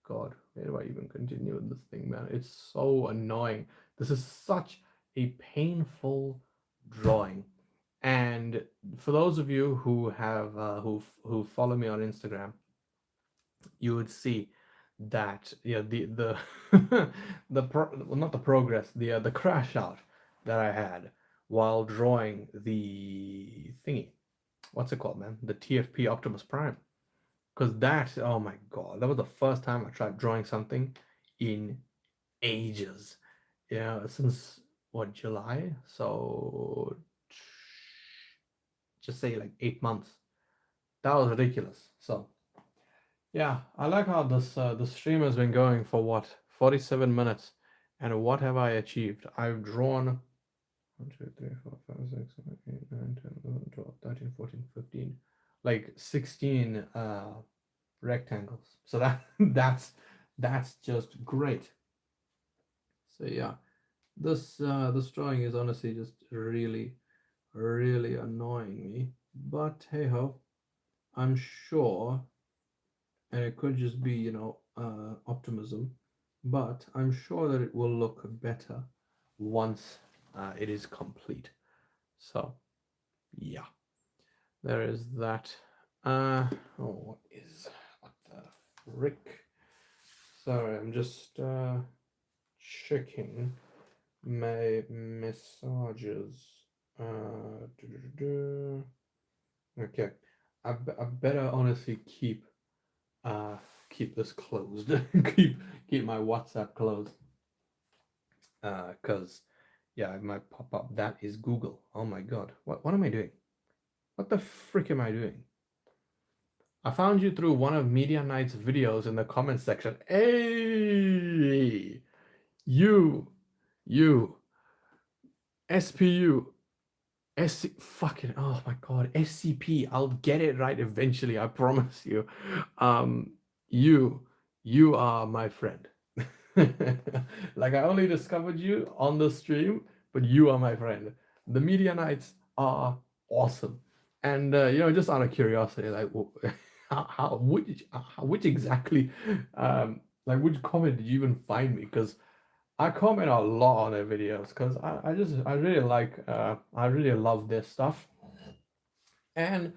God, where do I even continue with this thing, man? It's so annoying. This is such a painful drawing. And for those of you who have who follow me on Instagram, you would see that the well, not the progress, the crash out that I had while drawing the thingy. What's it called, man? The TFP Optimus Prime. Because that, oh my god, that was the first time I tried drawing something in ages. Since what, July? So just say like 8 months. That was ridiculous. So yeah, I like how the stream has been going for what, 47 minutes, and what have I achieved? I've drawn 1, 2, 3, 4, 5, 6, 7, 8, 9, 10, 11, 12, 13, 14, 15, like 16 rectangles. So that's just great. So yeah, this drawing is honestly just really really annoying me. But hey ho, I'm sure, and it could just be optimism, but I'm sure that it will look better once it is complete. So yeah, there is that. What the frick? Sorry, I'm just checking my messages. Okay, I better honestly keep this closed. keep my WhatsApp closed. Cause yeah, it might pop up. That is Google. Oh my god, what am I doing? What the frick am I doing? I found you through one of Media Knight's videos in the comments section. Hey, you, SPU, SC, fucking, oh my god, SCP. I'll get it right eventually. I promise you. Um, you are my friend. Like I only discovered you on the stream, but you are my friend. The Media Knights are awesome, and just out of curiosity, like how which exactly, like which comment did you even find me? Because I comment a lot on their videos because I really I really love their stuff, and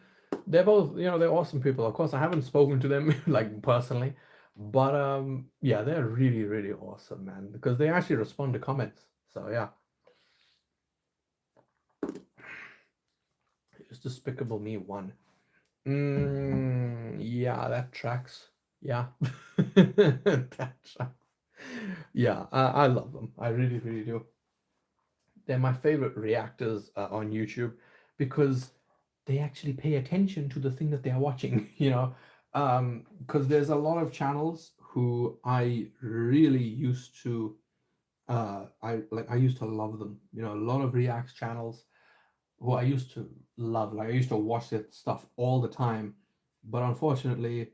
they're both they're awesome people. Of course, I haven't spoken to them like personally, but yeah, they're really really awesome, man, because they actually respond to comments. So yeah, it's Despicable Me 1. Yeah, that tracks. Yeah, that tracks. Yeah, I love them. I really really do. They're my favorite reactors on YouTube because they actually pay attention to the thing that they are watching, because there's a lot of channels who I really used to I used to love them. A lot of reacts channels who I used to love. Like I used to watch their stuff all the time, but unfortunately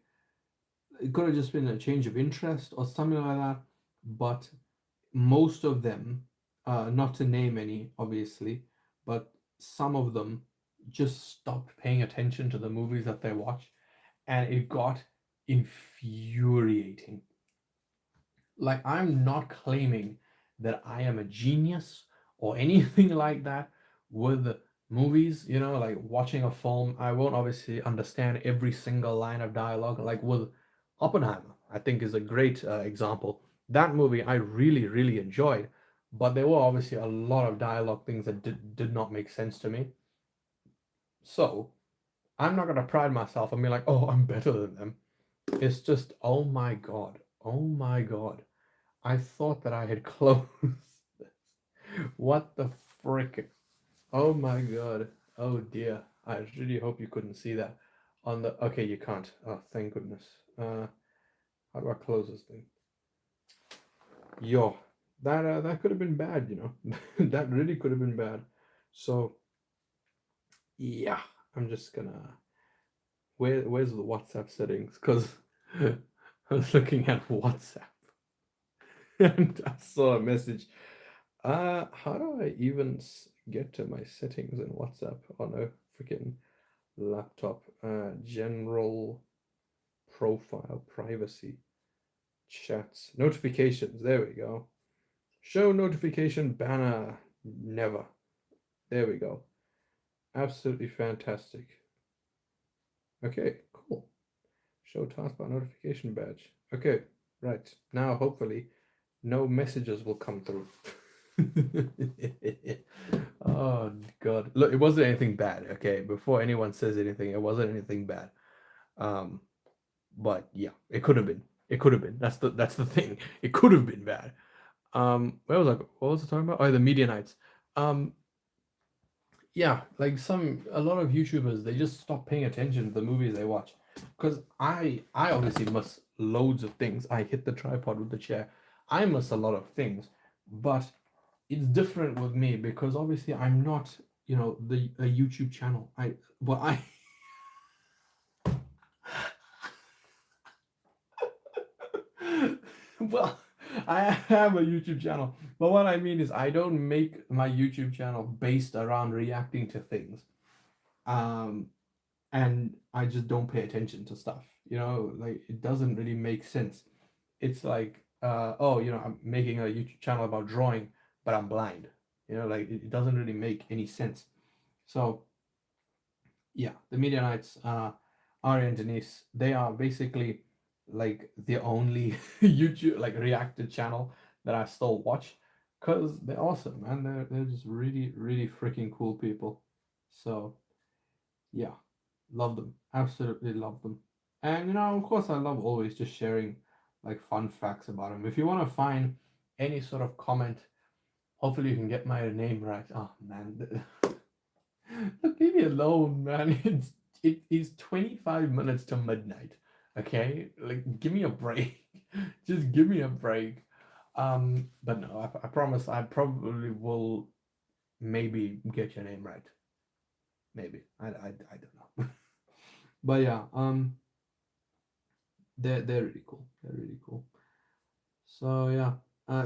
it could have just been a change of interest or something like that. But most of them not to name any, obviously, but some of them just stopped paying attention to the movies that they watch, and it got infuriating. Like, I'm not claiming that I am a genius or anything like that with movies, like watching a film. I won't obviously understand every single line of dialogue. Like with Oppenheimer, I think is a great example. That movie I really, really enjoyed, but there were obviously a lot of dialogue things that did not make sense to me. So I'm not going to pride myself and be like, oh, I'm better than them. It's just, oh my God. Oh my God. I thought that I had closed this. What the frick? Oh my God. Oh dear. I really hope you couldn't see that on the. Okay, you can't. Oh, thank goodness. How do I close this thing? Yo, that could have been bad. That really could have been bad. So yeah, I'm just gonna. Where's the WhatsApp settings? Because I was looking at WhatsApp and I saw a message. How do I even get to my settings in WhatsApp on a freaking laptop? General profile, privacy, chats, notifications. There we go. Show notification banner. Never. There we go. Absolutely fantastic. Okay, cool. Show taskbar notification badge. Okay, right. Now hopefully no messages will come through. Oh God. Look, it wasn't anything bad, okay? Before anyone says anything, it wasn't anything bad. Um, but yeah, it could have been. It could have been. That's the thing. It could have been bad. Where was I? What was I talking about? Oh, the Medianites. Um, yeah, like a lot of YouTubers, they just stop paying attention to the movies they watch. Because I obviously miss loads of things. I hit the tripod with the chair. I miss a lot of things, but it's different with me because obviously I'm not, the a YouTube channel. I well, I have a YouTube channel, but what I mean is I don't make my YouTube channel based around reacting to things. Um, and I just don't pay attention to stuff. Like it doesn't really make sense. It's like, oh, I'm making a YouTube channel about drawing, but I'm blind. Like it doesn't really make any sense. So yeah, the Medianites, Ari and Denise, they are basically like the only YouTube like reacted channel that I still watch because they're awesome, man. They're just really, really freaking cool people. So yeah, love them. Absolutely love them. And of course, I love always just sharing like fun facts about them. If you want to find any sort of comment, hopefully you can get my name right. Oh man, leave me alone, man. It is 25 minutes to midnight. Okay, like give me a break. Just give me a break. But no, I promise I probably will maybe get your name right. Maybe I don't know. But yeah, they're really cool. They're really cool. So yeah,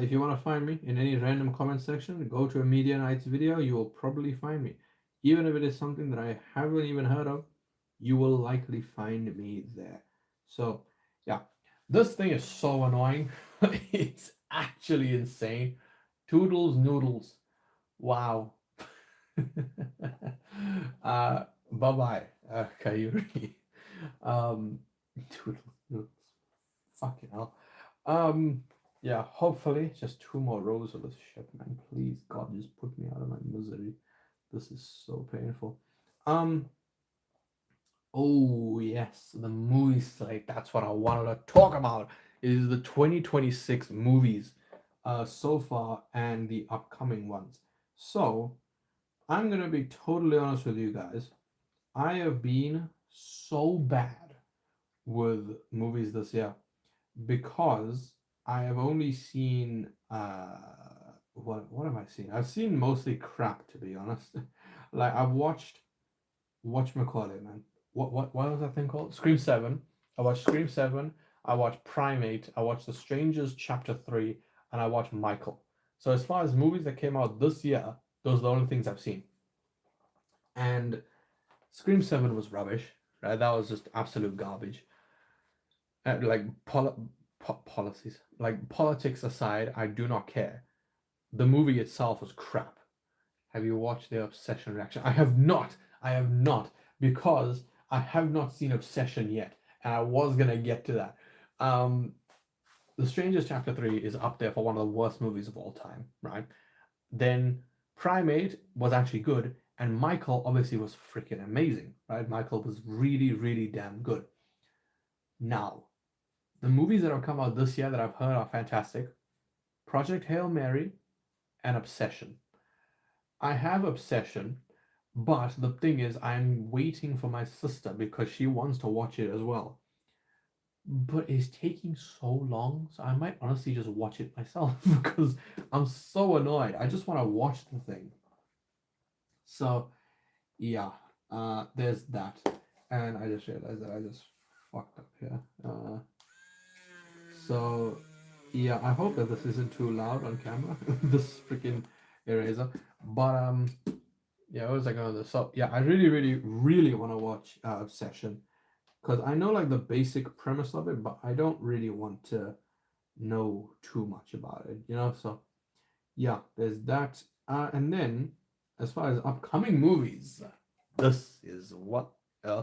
if you want to find me in any random comment section, go to a Medianites video. You will probably find me, even if it is something that I haven't even heard of. You will likely find me there. So yeah, this thing is so annoying. It's actually insane. Toodles noodles. Wow. Bye bye, Kayuri. Um, toodles noodles. Fucking hell. Um, yeah, hopefully just two more rows of this shit, man. Please, God, just put me out of my misery. This is so painful. Um, oh yes, the movie slate. That's what I wanted to talk about. Is the 2026 movies, so far and the upcoming ones. So I'm gonna be totally honest with you guys. I have been so bad with movies this year because I have only seen what have I seen? I've seen mostly crap, to be honest. Like I've watched whatchamacallit, man. What was that thing called? Scream 7. I watched Scream 7, I watched Primate, I watched The Strangers Chapter 3, and I watched Michael. So as far as movies that came out this year, those are the only things I've seen. And Scream 7 was rubbish, right? That was just absolute garbage. Like policies, like politics aside, I do not care. The movie itself was crap. Have you watched the Obsession reaction? I have not. I have not, because I have not seen Obsession yet, and I was gonna get to that. Um, The Strangers Chapter 3 is up there for one of the worst movies of all time, right? Then Primate was actually good, and Michael obviously was freaking amazing, right? Michael was really, really damn good. Now, the movies that have come out this year that I've heard are fantastic: Project Hail Mary and Obsession. I have Obsession, but the thing is, I'm waiting for my sister because she wants to watch it as well. But it's taking so long, so I might honestly just watch it myself because I'm so annoyed. I just want to watch the thing. So yeah, there's that. And I just realized that I just fucked up here. So yeah, I hope that this isn't too loud on camera. This freaking eraser. But yeah, what was I going to? So yeah, I really, really, really want to watch Obsession, because I know like the basic premise of it, but I don't really want to know too much about it, you know. So yeah, there's that. And then as far as upcoming movies, this is what.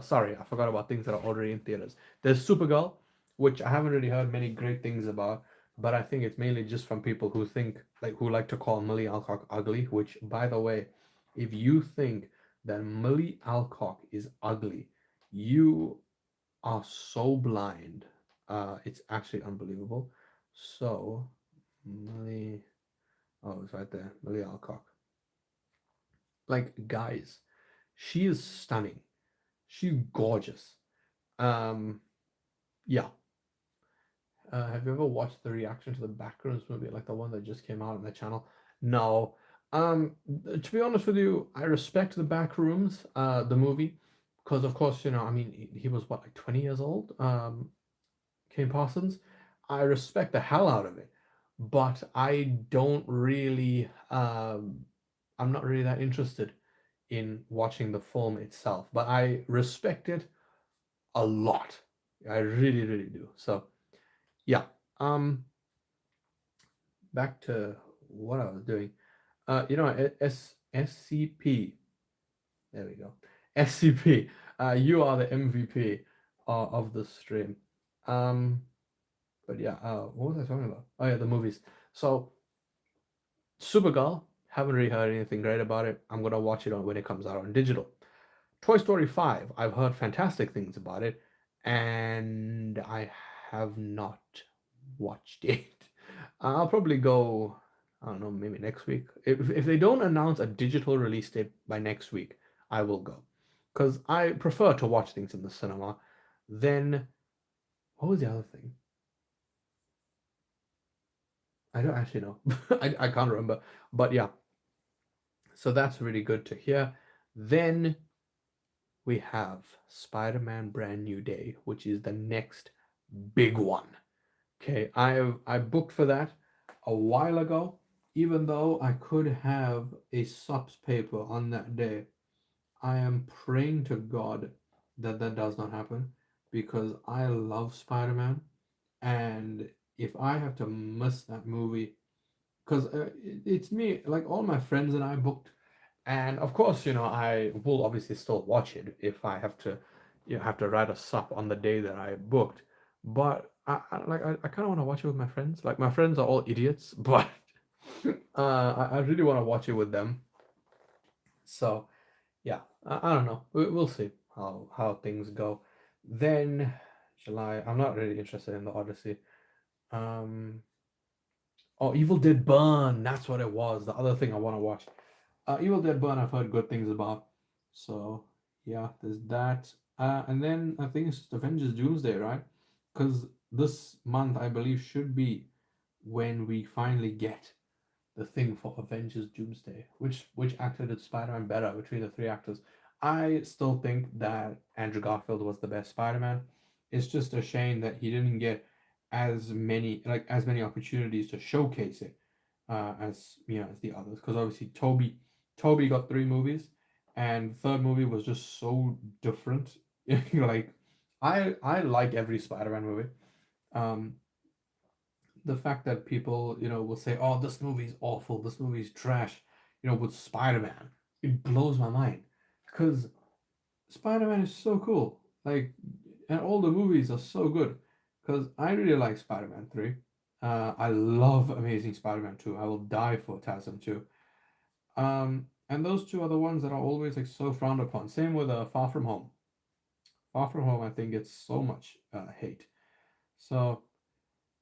Sorry, I forgot about things that are already in theaters. There's Supergirl, which I haven't really heard many great things about, but I think it's mainly just from people who think who like to call Millie Alcock ugly. Which, by the way, if you think that Millie Alcock is ugly, you are so blind. It's actually unbelievable. So Millie, oh, it's right there, Millie Alcock. Like, guys, she is stunning. She's gorgeous. Um, yeah. Have you ever watched the reaction to the Backrooms movie, like the one that just came out on the channel? No. To be honest with you, I respect the Backrooms, the movie, because of course, you know, I mean, he was what, like 20 years old. Kane Parsons. I respect the hell out of it, but I don't really. I'm not really that interested in watching the film itself, but I respect it a lot. I really, really do. So yeah. Um, Back to what I was doing. SCP. There we go. SCP. You are the MVP of the stream. Um, but yeah, what was I talking about? Oh yeah, the movies. So Supergirl, haven't really heard anything great about it. I'm gonna watch it on when it comes out on digital. Toy Story 5, I've heard fantastic things about it, and I have not watched it. I'll probably go, I don't know, maybe next week. If they don't announce a digital release date by next week, I will go. Because I prefer to watch things in the cinema. Then, what was the other thing? I don't actually know. I can't remember. But yeah, so that's really good to hear. Then we have Spider-Man Brand New Day, which is the next big one. Okay, I booked for that a while ago, even though I could have a subs paper on that day. I am praying to God that that does not happen, because I love Spider-Man, and if I have to miss that movie, because it's me, like all my friends and I booked, and of course, you know, I will obviously still watch it if I have to, have to write a sup on the day that I booked. But I kind of want to watch it with my friends. Like my friends are all idiots, but I really want to watch it with them. So yeah, I don't know. We'll see how things go. Then July, I'm not really interested in the Odyssey. Um, oh, Evil Dead Burn. That's what it was. The other thing I want to watch. Evil Dead Burn, I've heard good things about. So yeah, there's that. And then I think it's just Avengers Doomsday, right? Because this month, I believe, should be when we finally get the thing for Avengers Doomsday. Which actor did Spider-Man better between the three actors? I still think that Andrew Garfield was the best Spider-Man. It's just a shame that he didn't get as many opportunities to showcase it. as as the others, because obviously Toby got three movies, and the third movie was just so different. Like, I like every Spider-Man movie. Um, the fact that people will say, "Oh, this movie's awful. This movie's trash," with Spider-Man, it blows my mind because Spider-Man is so cool. Like, and all the movies are so good. Because I really like Spider-Man 3. I love Amazing Spider-Man 2. I will die for TASM 2. And those two are the ones that are always like so frowned upon. Same with Far From Home. Far From Home, I think gets so much hate. So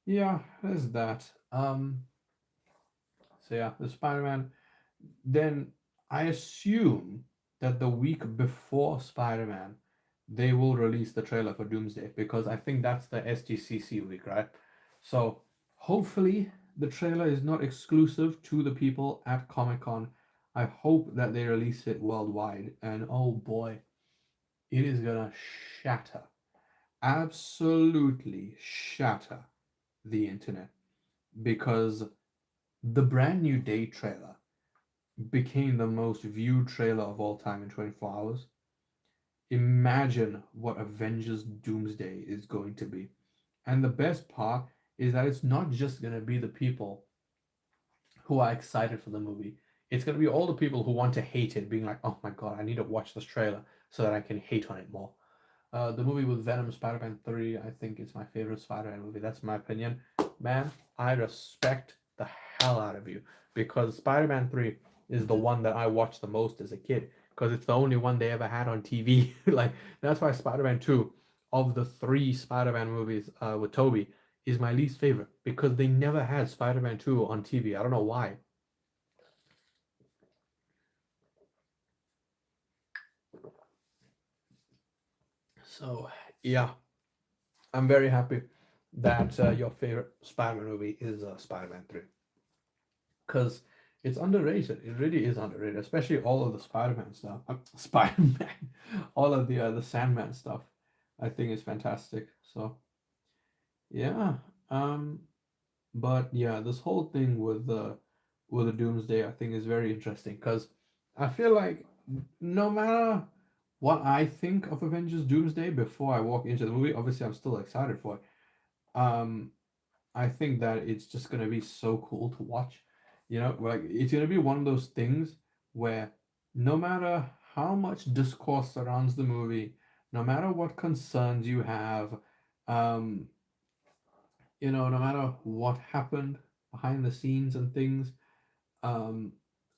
yeah, there's that. So yeah, the Spider-Man. Then I assume that the week before Spider-Man, they will release the trailer for Doomsday because I think that's the SDCC week, right? So hopefully the trailer is not exclusive to the people at Comic Con. I hope that they release it worldwide, and oh boy, it is gonna shatter, absolutely shatter the internet because the brand new day trailer became the most viewed trailer of all time in 24 hours. Imagine what Avengers Doomsday is going to be. And the best part is that it's not just going to be the people who are excited for the movie. It's going to be all the people who want to hate it, being like, oh my god, I need to watch this trailer so that I can hate on it more. The movie with Venom, Spider Man 3, I think it's my favorite Spider Man movie. That's my opinion. Man, I respect the hell out of you because Spider Man 3 is the one that I watched the most as a kid because it's the only one they ever had on TV. Like, that's why Spider Man 2, of the three Spider Man movies with Toby, is my least favorite because they never had Spider Man 2 on TV. I don't know why. So, yeah, I'm very happy that your favorite Spider-Man movie is Spider-Man 3 because it's underrated. It really is underrated, especially all of the Spider-Man stuff. Spider-Man, all of the Sandman stuff. I think is fantastic. So yeah, um, but yeah, this whole thing with the Doomsday, I think, is very interesting because I feel like no matter what I think of Avengers Doomsday before I walk into the movie, obviously I'm still excited for it. I think that it's just gonna be so cool to watch. Like, it's gonna be one of those things where no matter how much discourse surrounds the movie, no matter what concerns you have, um, no matter what happened behind the scenes and things, um,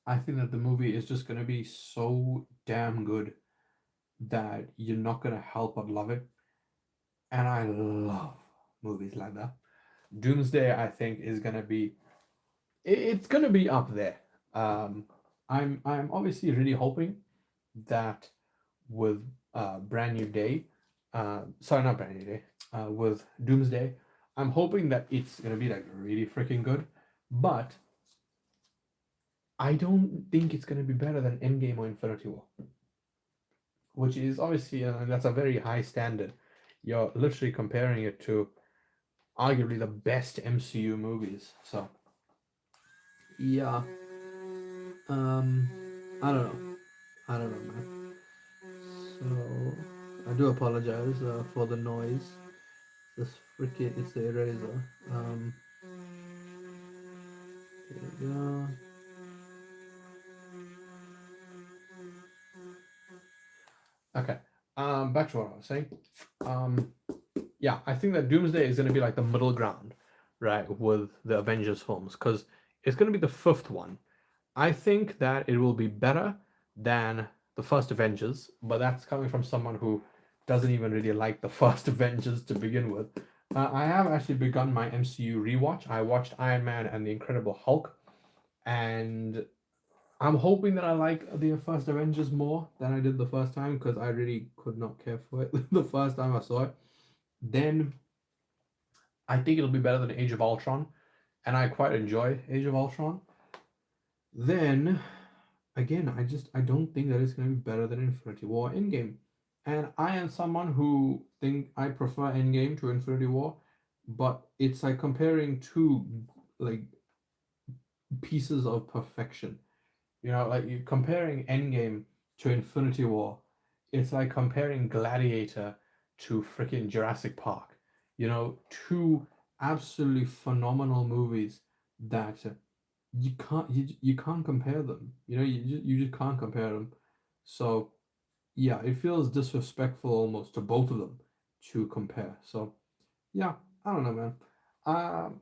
I think that the movie is just gonna be so damn good that you're not gonna help but love it. And I love movies like that. Doomsday, I think, is gonna be it's gonna be up there. Um, I'm obviously really hoping that with Brand New Day, sorry, not Brand New Day, with Doomsday, I'm hoping that it's gonna be like really freaking good, but I don't think it's gonna be better than Endgame or Infinity War, which is obviously that's a very high standard. You're literally comparing it to arguably the best MCU movies. So yeah, um, I don't know. I don't know, man. So I do apologize for the noise. This freaking it's the eraser. There we go. Okay. Back to what I was saying. Um, yeah, I think that Doomsday is going to be like the middle ground, right, with the Avengers films, because it's going to be the fifth one. I think that it will be better than the first Avengers, but that's coming from someone who doesn't even really like the first Avengers to begin with. I have actually begun my MCU rewatch. I watched Iron Man and the Incredible Hulk, and I'm hoping that I like the first Avengers more than I did the first time because I really could not care for it the first time I saw it. Then I think it'll be better than Age of Ultron, and I quite enjoy Age of Ultron. Then again, I don't think that it's going to be better than Infinity War Endgame. And I am someone who think I prefer Endgame to Infinity War, but it's like comparing two like pieces of perfection. You know, like you comparing Endgame to Infinity War, it's like comparing Gladiator to freaking Jurassic Park. You know, two absolutely phenomenal movies that you can't compare them. You know, you just can't compare them. So yeah, it feels disrespectful almost to both of them to compare. So yeah, I don't know, man. Um,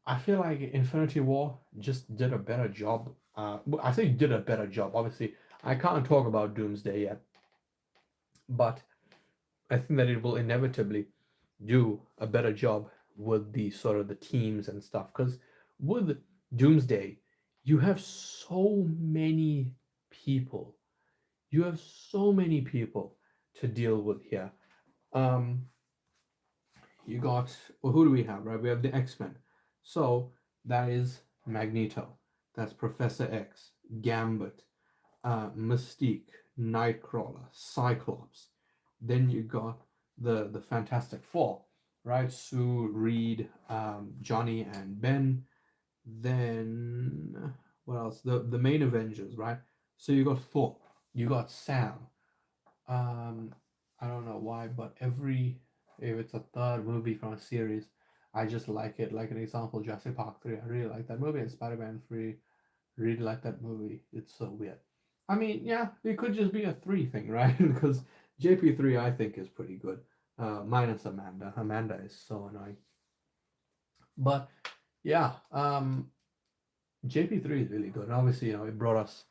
I feel like Infinity War just did a better job. I say did a better job. Obviously, I can't talk about Doomsday yet, but I think that it will inevitably do a better job with the sort of the teams and stuff. Because with Doomsday, you have so many people. You have so many people to deal with here. Um, you got, well, who do we have, right? We have the X-Men. So that is Magneto. That's Professor X, Gambit, Mystique, Nightcrawler, Cyclops. Then you got the Fantastic Four, right? Sue, Reed, Johnny, and Ben. Then what else? The main Avengers, right? So you got Thor, you got Sam. Um, I don't know why, but if it's a third movie from a series, I just like it. Like an example, Jurassic Park 3. I really like that movie, and Spider-Man 3. Really like that movie. It's so weird. I mean, yeah, it could just be a 3 thing, right? Because JP3 I think is pretty good. Minus Amanda. Amanda is so annoying. But yeah, JP3 is really good. And obviously, you know, it brought us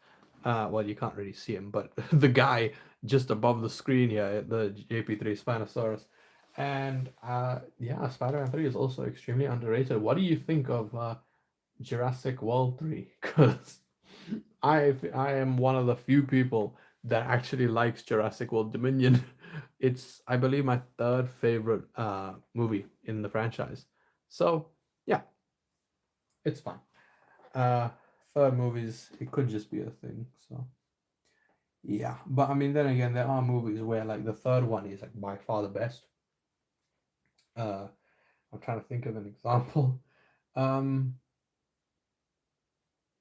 well, you can't really see him, but the guy just above the screen here, the JP3 Spinosaurus. And yeah, Spider-Man 3 is also extremely underrated. What do you think of Jurassic World 3? Because I am one of the few people that actually likes Jurassic World Dominion. It's, I believe, my third favorite movie in the franchise. So yeah, it's fine. Uh, Third movies, it could just be a thing. So yeah, but I mean, then again, there are movies where like the third one is like by far the best. Uh, I'm trying to think of an example. Um,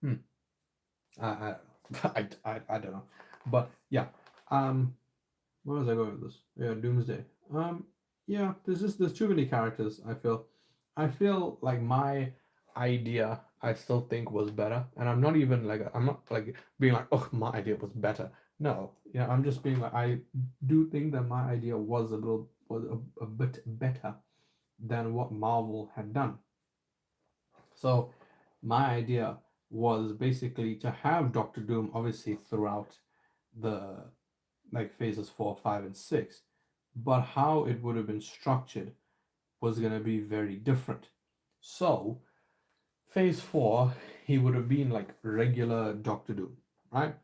hmm, I I don't know, but yeah. Um, where was I going with this? Yeah, Doomsday. Yeah, there's too many characters. I feel like my idea I still think was better, and I'm not like being like, oh, my idea was better. No, yeah, I'm just being like, I do think that my idea was a bit better than what Marvel had done. So my idea was basically to have Doctor Doom obviously throughout the like phases 4, 5, and 6, but how it would have been structured was going to be very different. So, phase 4, he would have been like regular Doctor Doom, right?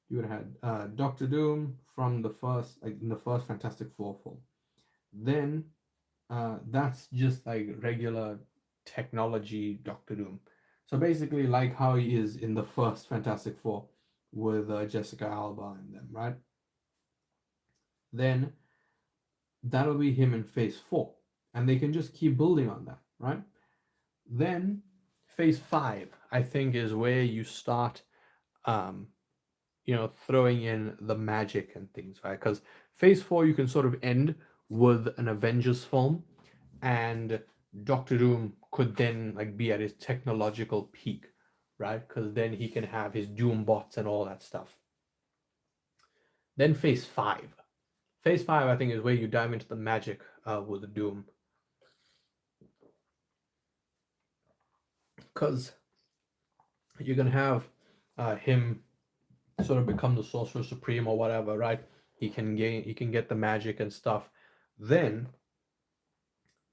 You would have had Doctor Doom from the first, like in the first Fantastic Four film. Then that's just like regular technology Doctor Doom. So basically, like how he is in the first Fantastic Four with Jessica Alba and them, right? Then that'll be him in phase 4, and they can just keep building on that, right? Then phase 5, I think, is where you start um throwing in the magic and things, right? Because phase 4 you can sort of end with an Avengers film, and Doctor Doom could then like be at his technological peak, right? Because then he can have his Doom bots and all that stuff. Then phase 5 I think is where you dive into the magic with the Doom, because you can have him sort of become the Sorcerer Supreme or whatever, right? He can get the magic and stuff. Then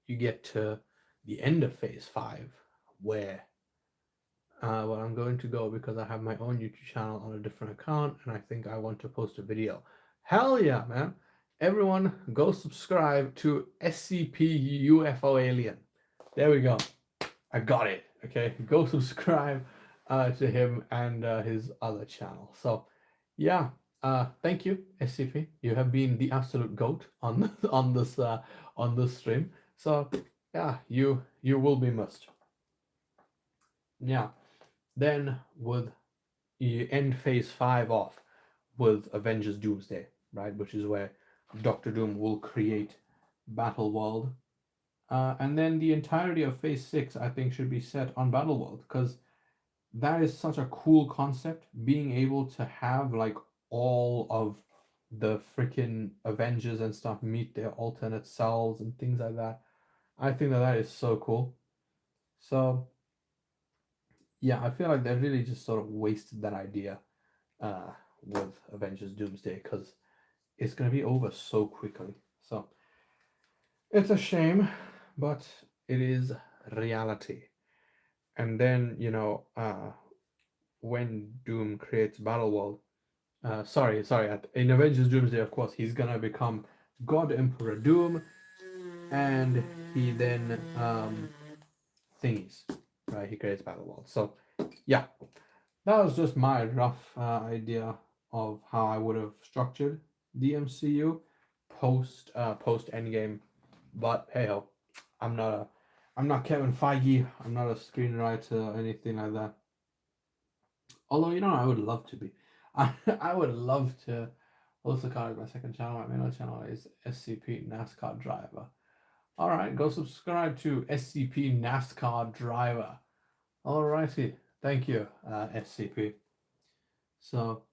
you get to the end of phase 5, where well, I'm going to go because I have my own YouTube channel on a different account, and I think I want to post a video. Hell yeah, man! Everyone, go subscribe to SCP UFO Alien. There we go. I got it. Okay, go subscribe to him and his other channel. So, yeah, thank you, SCP. You have been the absolute goat on on this stream. So, yeah, you will be missed. Yeah. Then with you end phase 5 off with Avengers Doomsday, right? Which is where Doctor Doom will create Battle World. And then the entirety of phase 6, I think, should be set on Battle World because that is such a cool concept. Being able to have like all of the freaking Avengers and stuff meet their alternate selves and things like that. I think that that is so cool. So yeah, I feel like they really just sort of wasted that idea uh, with Avengers Doomsday because it's gonna be over so quickly. So it's a shame, but it is reality. And then when Doom creates Battle World, in Avengers Doomsday, of course, he's gonna become God Emperor Doom, and he then thingies, right? He creates Battle World. So yeah, that was just my rough idea of how I would have structured the MCU post Endgame. But hey ho, I'm not a I'm not Kevin Feige. I'm not a screenwriter or anything like that. Although I would love to be. I would love to also call my second channel. My main channel is SCP NASCAR Driver. All right, go subscribe to SCP NASCAR Driver. Alrighty, thank you, SCP. So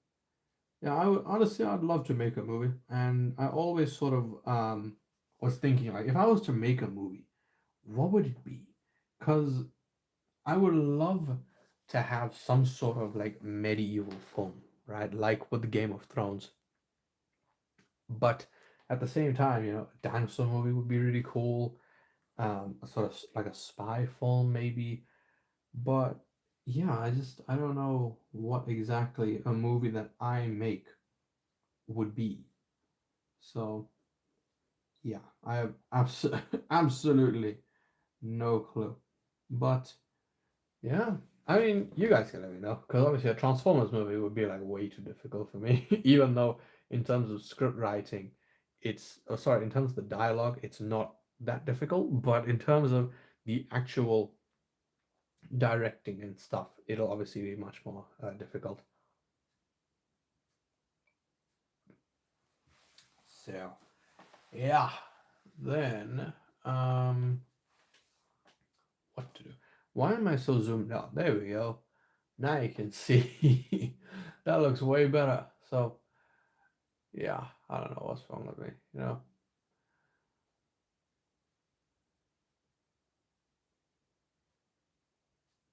yeah, I would honestly, I'd love to make a movie, and I always sort of was thinking like, if I was to make a movie, what would it be? Because I would love to have some sort of like medieval film, right? Like with the Game of Thrones. But at the same time, a dinosaur movie would be really cool. A sort of like a spy film, maybe. But yeah, I don't know what exactly a movie that I make would be. So yeah, I have absolutely no clue. But yeah, I mean, you guys can let me know because obviously a Transformers movie would be like way too difficult for me. Even though in terms of script writing, in terms of the dialogue, it's not that difficult. But in terms of the actual directing and stuff, it'll obviously be much more difficult. So yeah, then what to do? Why am I so zoomed out? There we go. Now you can see. That looks way better. So yeah, I don't know what's wrong with me. Do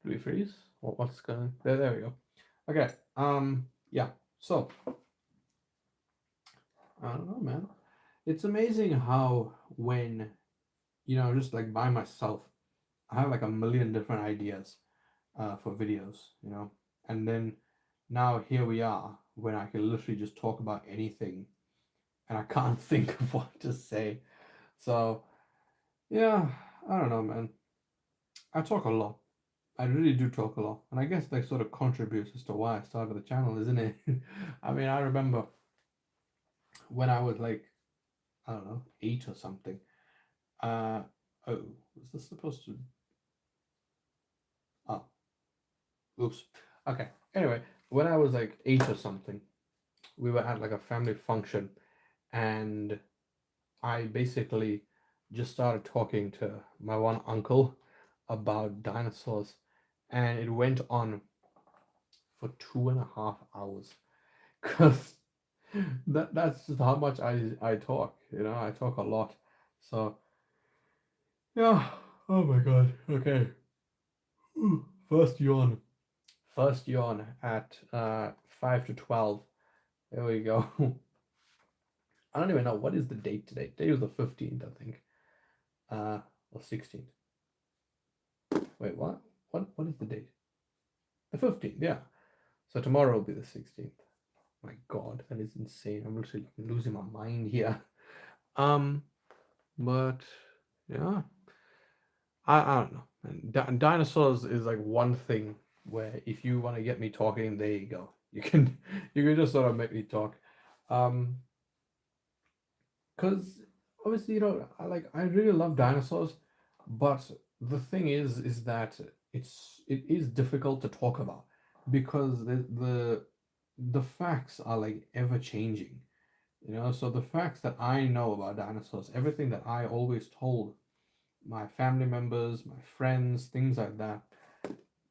we freeze? What's going? There we go. Okay. Yeah. So I don't know, man. It's amazing how when just like by myself, I have like a million different ideas for videos. And then now here we are when I can literally just talk about anything and I can't think of what to say. So yeah, I don't know, man. I talk a lot. I really do talk a lot, and I guess that sort of contributes as to why I started the channel, isn't it? I mean, I remember when I was like, I don't know, 8 or something. Uh oh, was this supposed to? Oh, oops. Okay. Anyway, when I was like 8 or something, we were at like a family function, and I basically just started talking to my one uncle about dinosaurs, and it went on for 2.5 hours because that's just how much I talk. I talk a lot. So yeah. Oh my god. Okay. First yawn. First yawn at 5 to 12. There we go. I don't even know what is the date today. Today was the 15th, I think. Or 16th. Wait, what? What is the date? The 15th, yeah. So tomorrow will be the 16th. My god, that is insane. I'm literally losing my mind here. Um, but yeah, I don't know. And dinosaurs is like one thing where if you want to get me talking, there you go. You can just sort of make me talk. Um, because obviously I really love dinosaurs, but the thing is that it is difficult to talk about because the facts are like ever changing, you know. So the facts that I know about dinosaurs, everything that I always told my family members, my friends, things like that,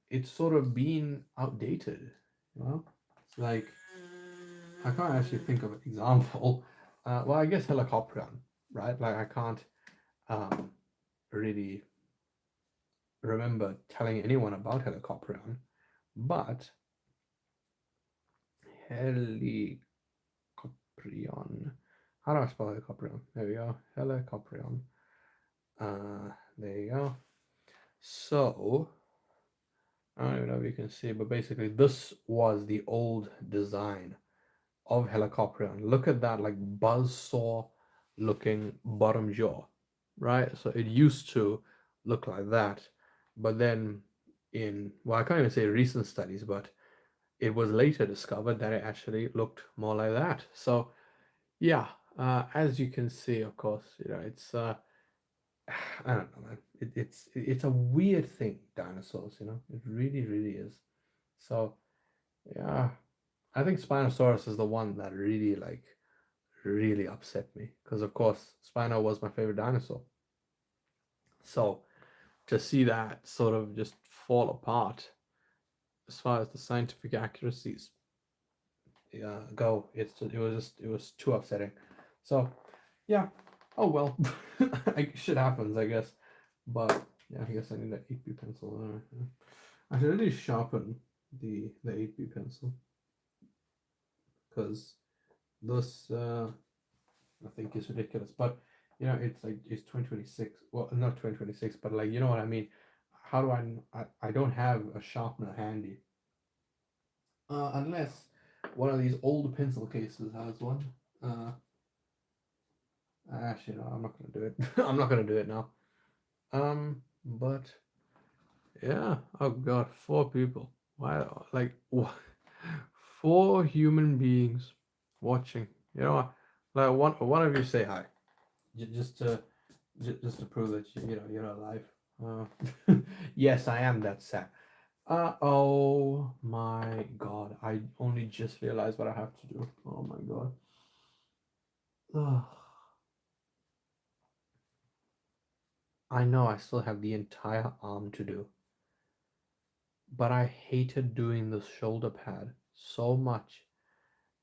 it's sort of been outdated, you know. It's like I can't actually think of an example. Well, I guess Helicopteron, right? Like I can't um, really remember telling anyone about Helicopteron, but Helicoprion. How do I spell Helicoprion? There we go. Helicoprion. There you go. So I don't even know if you can see, but basically this was the old design of Helicoprion. Look at that, like buzzsaw looking bottom jaw, right? So it used to look like that, but then well, I can't even say recent studies, but it was later discovered that it actually looked more like that. So yeah, as you can see, of course, you know, it's I don't know, man. It's a weird thing, dinosaurs. You know, it really, really is. So yeah, I think Spinosaurus is the one that really really upset me because, of course, Spino was my favorite dinosaur. So to see that sort of just fall apart as far as the scientific accuracies go, it was too upsetting. So yeah, oh well, shit happens, I guess. But yeah, I guess I need an 8B pencil. I should really sharpen the 8B pencil because this I think is ridiculous. But you know, it's like it's 2026. Well, not 2026, but like you know what I mean. How do I don't have a sharpener handy unless one of these old pencil cases has one. Uh, Actually, no, I'm not gonna do it. I'm not gonna do it now. But yeah. Oh God, four people. Wow, like four human beings watching. You know, like one of you say hi, just to just to prove that you know you're alive. Yes, I am that sad. Oh my God, I only just realized what I have to do. Oh my God. Ugh. I know I still have the entire arm to do, but I hated doing the shoulder pad so much,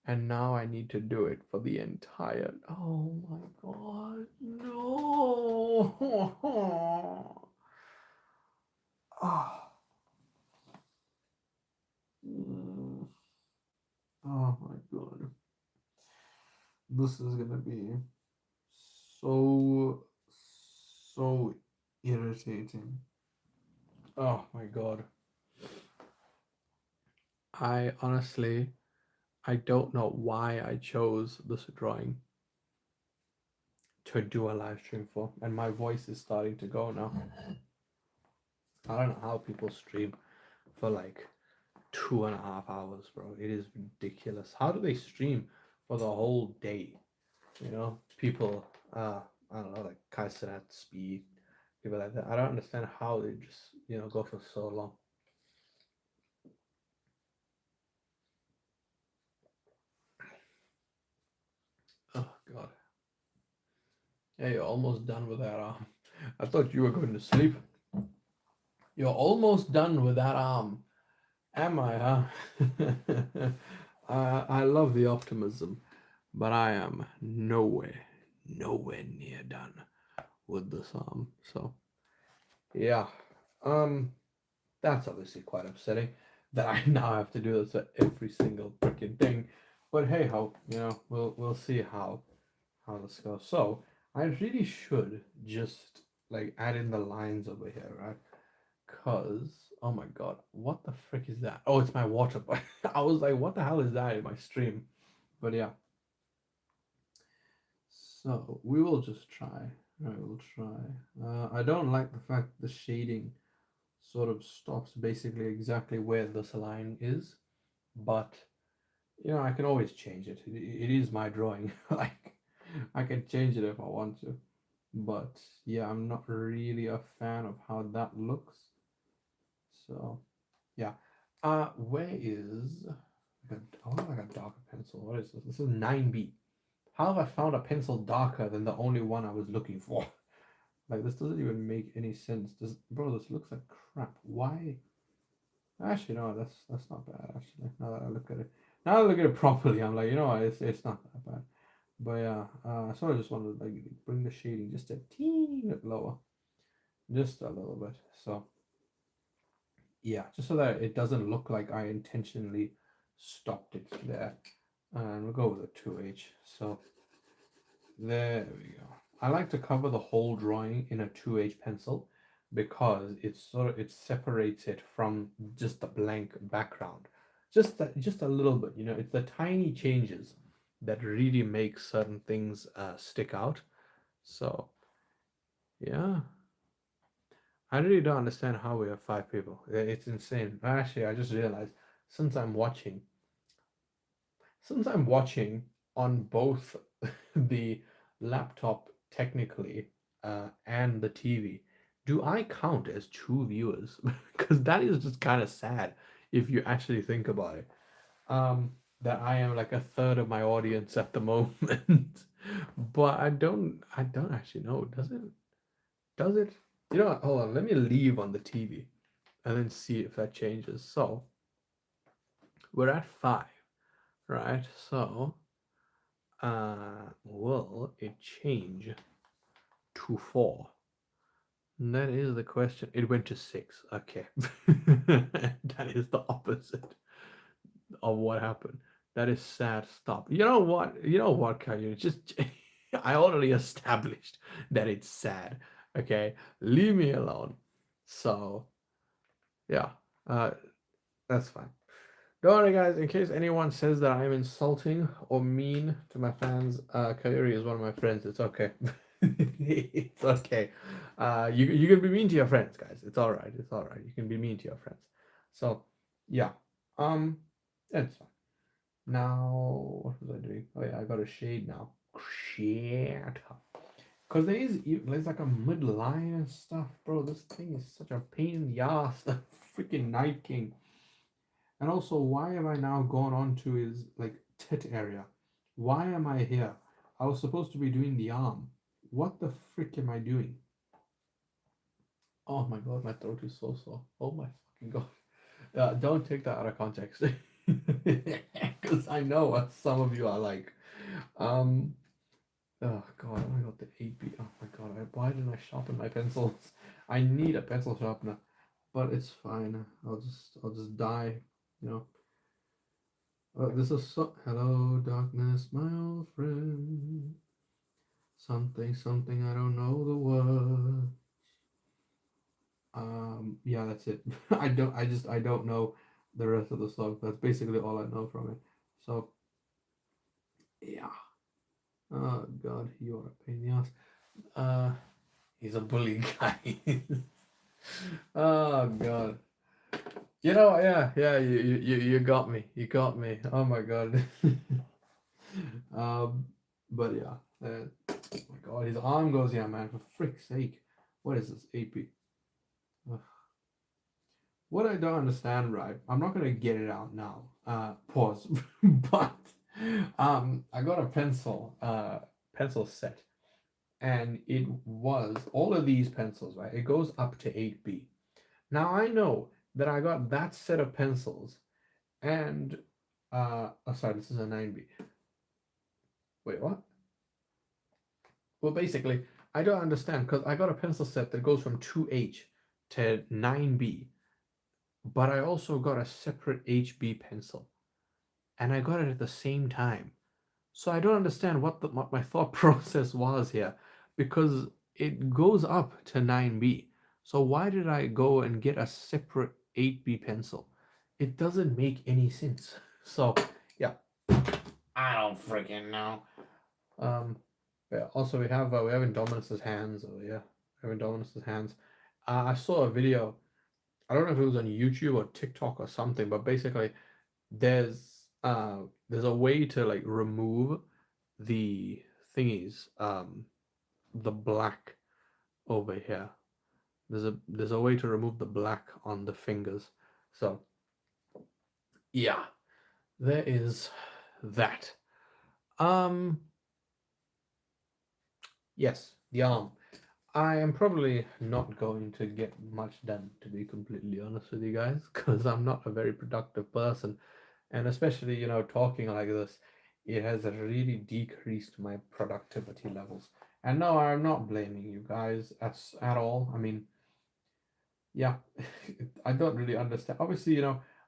and now I need to do it for the entire. Oh my God, no! Ah, mm, oh my God, this is gonna be so so irritating. Oh my God, I honestly I don't know why I chose this drawing to do a live stream for, and my voice is starting to go now. I don't know how people stream for like 2.5 hours, bro. It is ridiculous. How do they stream for the whole day? You know, people, I don't know, like Kaiser at speed, people like that. I don't understand how they just, you know, go for so long. Oh God. Yeah, you're almost done with that arm. I thought you were going to sleep. You're almost done with that arm. Am I, huh? I love the optimism, but I am nowhere near done with this arm. So yeah, um, that's obviously quite upsetting that I now have to do this for every single freaking thing. But hey ho, you know, we'll see how this goes. So I really should just like add in the lines over here, right? Cause oh my God, what the frick is that? Oh, it's my water bottle. I was like, what the hell is that in my stream? But yeah, so we will just try. I will try. I don't like the fact the shading sort of stops basically exactly where this line is, but you know I can always change it. It is my drawing. Like I can change it if I want to. but yeah, I'm not really a fan of how that looks. So yeah. Where is I want like a darker pencil. What is this? This is 9B. How have I found a pencil darker than the only one I was looking for? Like this doesn't even make any sense. This bro, this looks like crap. Why? Actually, no, that's not bad. Actually, now that I look at it, now that I look at it properly, I'm like, you know what, it's not that bad. But yeah, I sort of just wanted to like bring the shading just a teeny bit lower, just a little bit. So yeah, just so that it doesn't look like I intentionally stopped it there. And we'll go with a 2H. So there we go. I like to cover the whole drawing in a 2H pencil because it separates it from just the blank background. Just a little bit, it's the tiny changes that really make certain things stick out. So yeah, I really don't understand how we have 5 people. It's insane. Actually, I just realized since I'm watching, since I'm watching on both the laptop technically and the TV, do I count as two viewers? Because that is just kind of sad if you actually think about it. Um, that I am like a third of my audience at the moment, but I don't actually know. Does it? Does it? You know what? Hold on. Let me leave on the TV and then see if that changes. So we're at 5, right? So will it change to 4? And that is the question. It went to 6. Okay. That is the opposite of what happened. That is sad. Stop. You know what? You know what, Caillou? Just I already established that it's sad. Okay. Leave me alone. So yeah. Uh that's fine. Don't worry, guys. In case anyone says that I'm insulting or mean to my fans, Kairi is one of my friends. It's okay. It's okay. You can be mean to your friends, guys. It's all right. It's all right. You can be mean to your friends. So, yeah. Um, it's fine. Now, what was I doing? Oh yeah, I got a shade now. Shit. Cause there's like a midline and stuff, bro. This thing is such a pain in the ass. The freaking Night King. And also, why have I now gone on to his like tit area? Why am I here? I was supposed to be doing the arm. What the frick am I doing? Oh my god, my throat is so sore. Oh my fucking god. Don't take that out of context. Because I know what some of you are like. Um, oh god, I got the 8B. Oh my god, why didn't I sharpen my pencils? I need a pencil sharpener, but it's fine. I'll just die, you know. This is hello darkness, my old friend. Something, something, I don't know the word. Yeah, that's it. I don't know the rest of the song. That's basically all I know from it. So, yeah. Oh God, you are a pain in the ass. Uh, he's a bully guy. Oh God. Yeah, you got me. You got me. Oh my God. um, but yeah. Oh my God, his arm goes here, man. For frick's sake. What is this? AP. What I don't understand, right? I'm not gonna get it out now. Pause. But I got a pencil set, and it was all of these pencils, right? It goes up to 8B. Now I know that I got that set of pencils, and oh, sorry, this is a 9B. Wait, what? Well, basically, I don't understand because I got a pencil set that goes from 2H to 9B, but I also got a separate HB pencil, and I got it at the same time. So I don't understand what my thought process was here, because it goes up to 9B. So why did I go and get a separate 8B pencil? It doesn't make any sense. So yeah, I don't freaking know. Um, yeah. Also, we have Indominus's hands. Oh yeah, we have Indominus's hands. I saw a video. I don't know if it was on YouTube or TikTok or something, but basically, there's a way to like remove the thingies. the black over here. There's a way to remove the black on the fingers. So yeah, there is that. Um, yes, the arm. I am probably not going to get much done, to be completely honest with you guys, because I'm not a very productive person. And especially, talking like this, it has really decreased my productivity levels. And no, I'm not blaming you guys at all. I mean, yeah, I don't really understand. Obviously,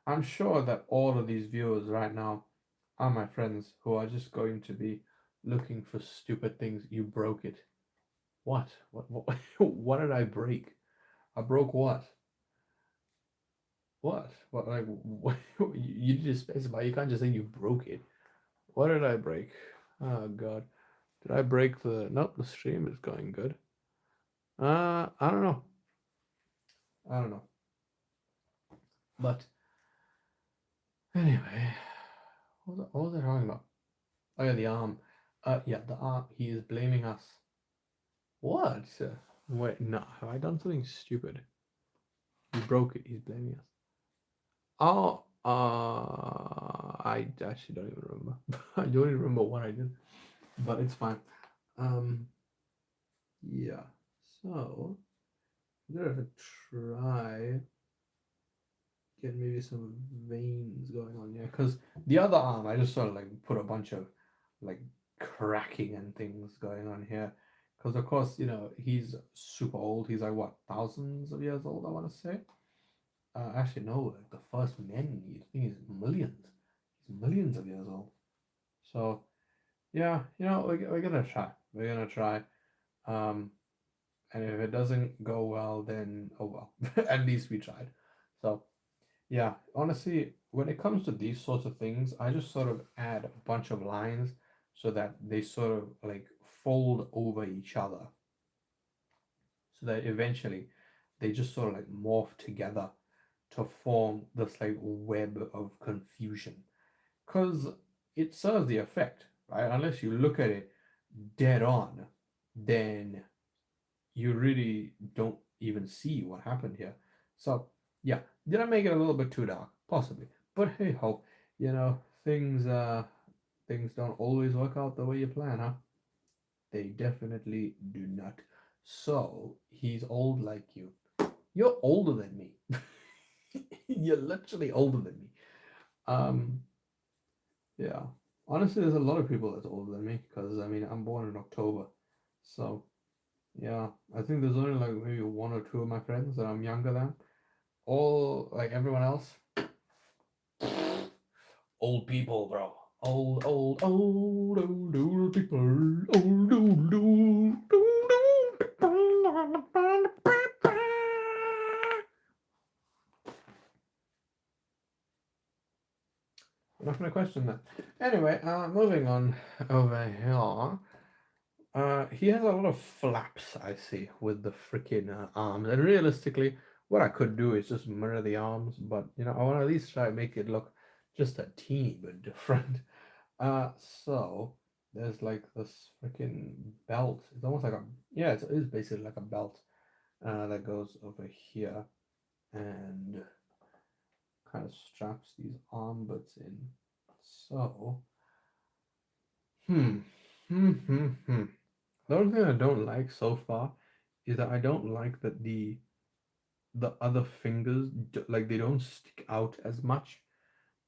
I'm sure that all of these viewers right now are my friends who are just going to be looking for stupid things. You broke it. What? What, what did I break? I broke what? What? What? Like, what, you need to specify. You can't just say you broke it. What did I break? Oh, God. Did I break the. Nope, the stream is going good. I don't know. I don't know. But anyway, what was I talking about? Oh, yeah, the arm. Yeah, the arm. He is blaming us. What? Wait, no. Have I done something stupid? He broke it. He's blaming us. Oh, I actually don't even remember. I don't even remember what I did, but it's fine. Um, yeah. So I'm gonna have to try get maybe some veins going on here, because the other arm I just sort of like put a bunch of like cracking and things going on here, because of course he's super old. He's like what, thousands of years old, I want to say. Actually, no, like the first men, I think he's millions. He's millions of years old. So, yeah, we're gonna try. We're gonna try. Um, and if it doesn't go well, then oh well. At least we tried. So, yeah, honestly, when it comes to these sorts of things, I just sort of add a bunch of lines so that they sort of like fold over each other, so that eventually they just sort of like morph together to form this like web of confusion, because it serves the effect, right? Unless you look at it dead on, then you really don't even see what happened here. So yeah, did I make it a little bit too dark? Possibly, but hey ho, things don't always work out the way you plan, huh? They definitely do not. So he's old like you. You're older than me. You're literally older than me. Um, yeah. Honestly, there's a lot of people that's older than me, because I mean I'm born in October, so yeah. I think there's only like maybe one or two of my friends that I'm younger than. All like everyone else, old people, bro. Old people. Old people. I'm not gonna question that. Anyway, moving on over here. He has a lot of flaps, I see, with the freaking arms. And realistically, what I could do is just mirror the arms, but I want to at least try to make it look just a teeny bit different. So there's like this freaking belt. It's almost like a, yeah, it is basically like a belt that goes over here and kind of straps these arm bits in. So, hmm, hmm. The only thing I don't like so far is that I don't like that the other fingers like they don't stick out as much.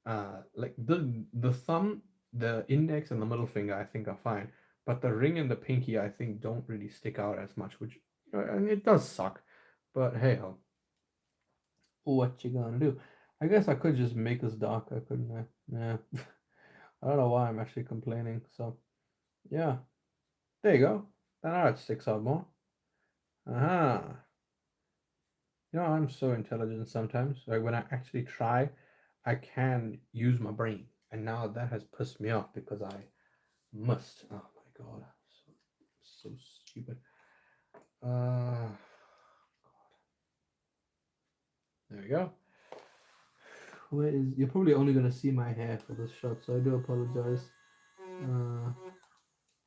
Like the thumb, the index, and the middle finger I think are fine, but the ring and the pinky I think don't really stick out as much, which and it does suck. But hey ho, what you gonna do? I guess I could just make this darker, couldn't I? Yeah. I don't know why I'm actually complaining. So yeah, there you go. Now it sticks out more. Aha. I'm so intelligent sometimes. Like when I actually try, I can use my brain. And now that has pissed me off because I must. Oh my god. So stupid. Uh there we go. Where is you're probably only gonna see my hair for this shot, so I do apologize.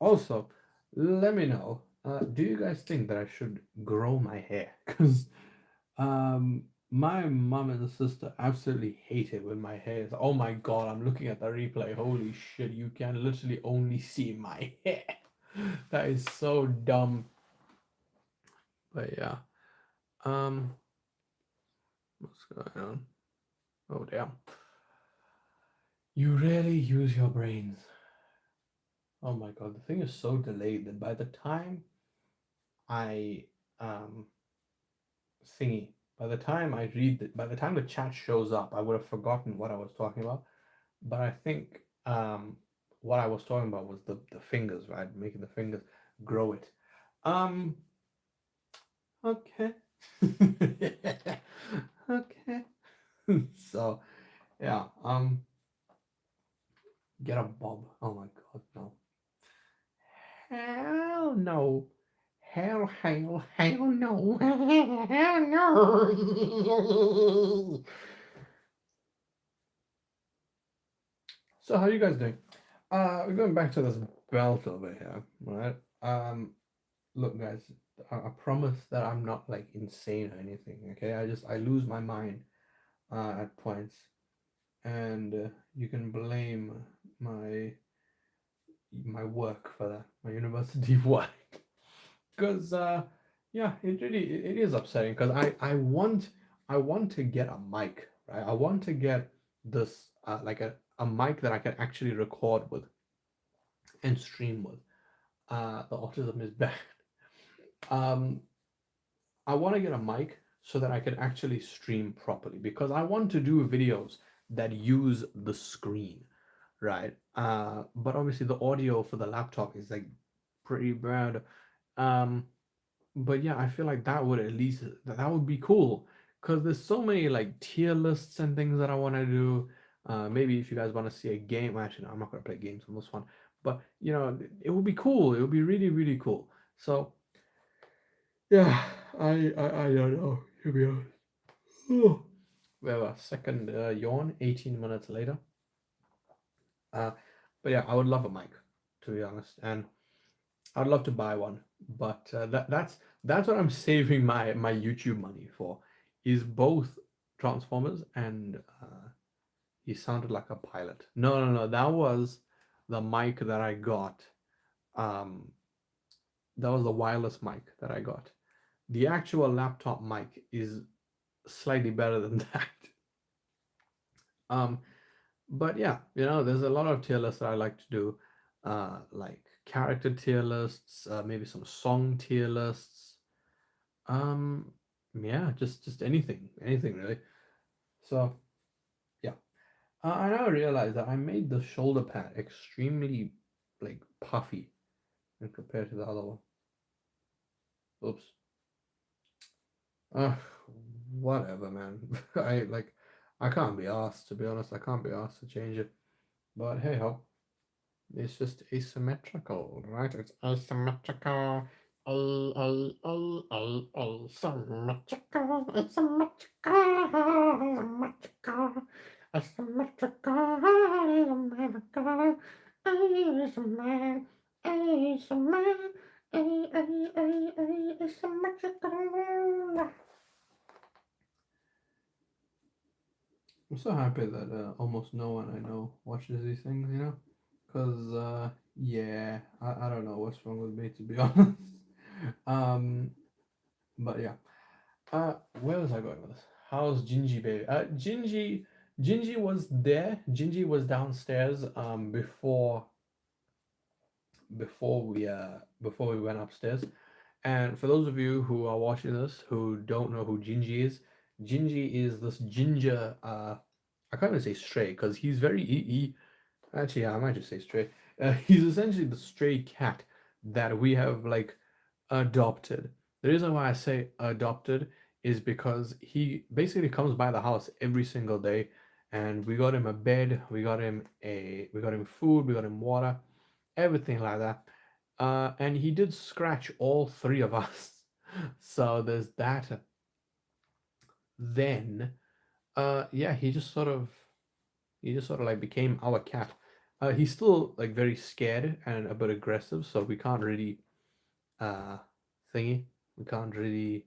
Also, let me know Do you guys think that I should grow my hair? Because my mom and sister absolutely hate it when my hair is. Oh my god! I'm looking at the replay. Holy shit! You can literally only see my hair. That is so dumb. But yeah. Um, what's going on? Oh damn! You really use your brains. Oh my god! The thing is so delayed that by the time I thingy. By the time the chat shows up, I would have forgotten what I was talking about. But I think what I was talking about was the fingers, right? Making the fingers grow it. Um, okay. Okay. So, yeah, get a bob. Oh my god, no. Hell no. Hell no. Hell no. So how you guys doing? We're going back to this belt over here, right? Look, guys, I promise that I'm not like insane or anything. Okay, I lose my mind at points, and you can blame my my work for that, my university work, because yeah, it is upsetting because I want to get a mic, right? I want to get this like a mic that I can actually record with and stream with. The autism is bad. Um, I want to get a mic so that I can actually stream properly because I want to do videos that use the screen, right? But obviously the audio for the laptop is like pretty bad. Um, but yeah, I feel like that would at least that would be cool because there's so many like tier lists and things that I want to do. Maybe if you guys want to see a game, actually, no, I'm not gonna play games on this one, but you know, it would be cool. It would be really cool. So yeah, I don't know, to be honest. Oh. We have a second yawn, 18 minutes later. Uh, but yeah, I would love a mic, to be honest, and I'd love to buy one. But that's what I'm saving my YouTube money for, is both Transformers and he sounded like a pilot. No, that was the mic that I got. Um, that was the wireless mic that I got. The actual laptop mic is slightly better than that. Um, but yeah, you know, there's a lot of tier lists that I like to do, like character tier lists, maybe some song tier lists. Um, yeah, just anything really. So yeah, I now realize that I made the shoulder pad extremely like puffy and compared to the other one. Oops. Uh, whatever, man. I like, I can't be asked to be honest. I can't be asked to change it. But hey ho. It's just asymmetrical, right? It's asymmetrical. Asymmetrical, asymmetrical, asymmetrical, asymmetrical, asymmetrical. I'm so happy that almost no one I know watches these things, you know? Because, yeah, I don't know what's wrong with me, to be honest. um, but yeah. Where was I going with this? How's Gingy baby? Gingy was there. Gingy was downstairs before we went upstairs. And for those of you who are watching this who don't know who Gingy is this ginger I can't even say stray because he's very actually yeah, I might just say stray. He's essentially the stray cat that we have like adopted. The reason why I say adopted is because he basically comes by the house every single day, and we got him a bed, we got him food, we got him water, everything like that. And he did scratch all three of us. So there's that. Then yeah, he just sort of like became our cat. He's still like very scared and a bit aggressive, so we can't really uh thingy. We can't really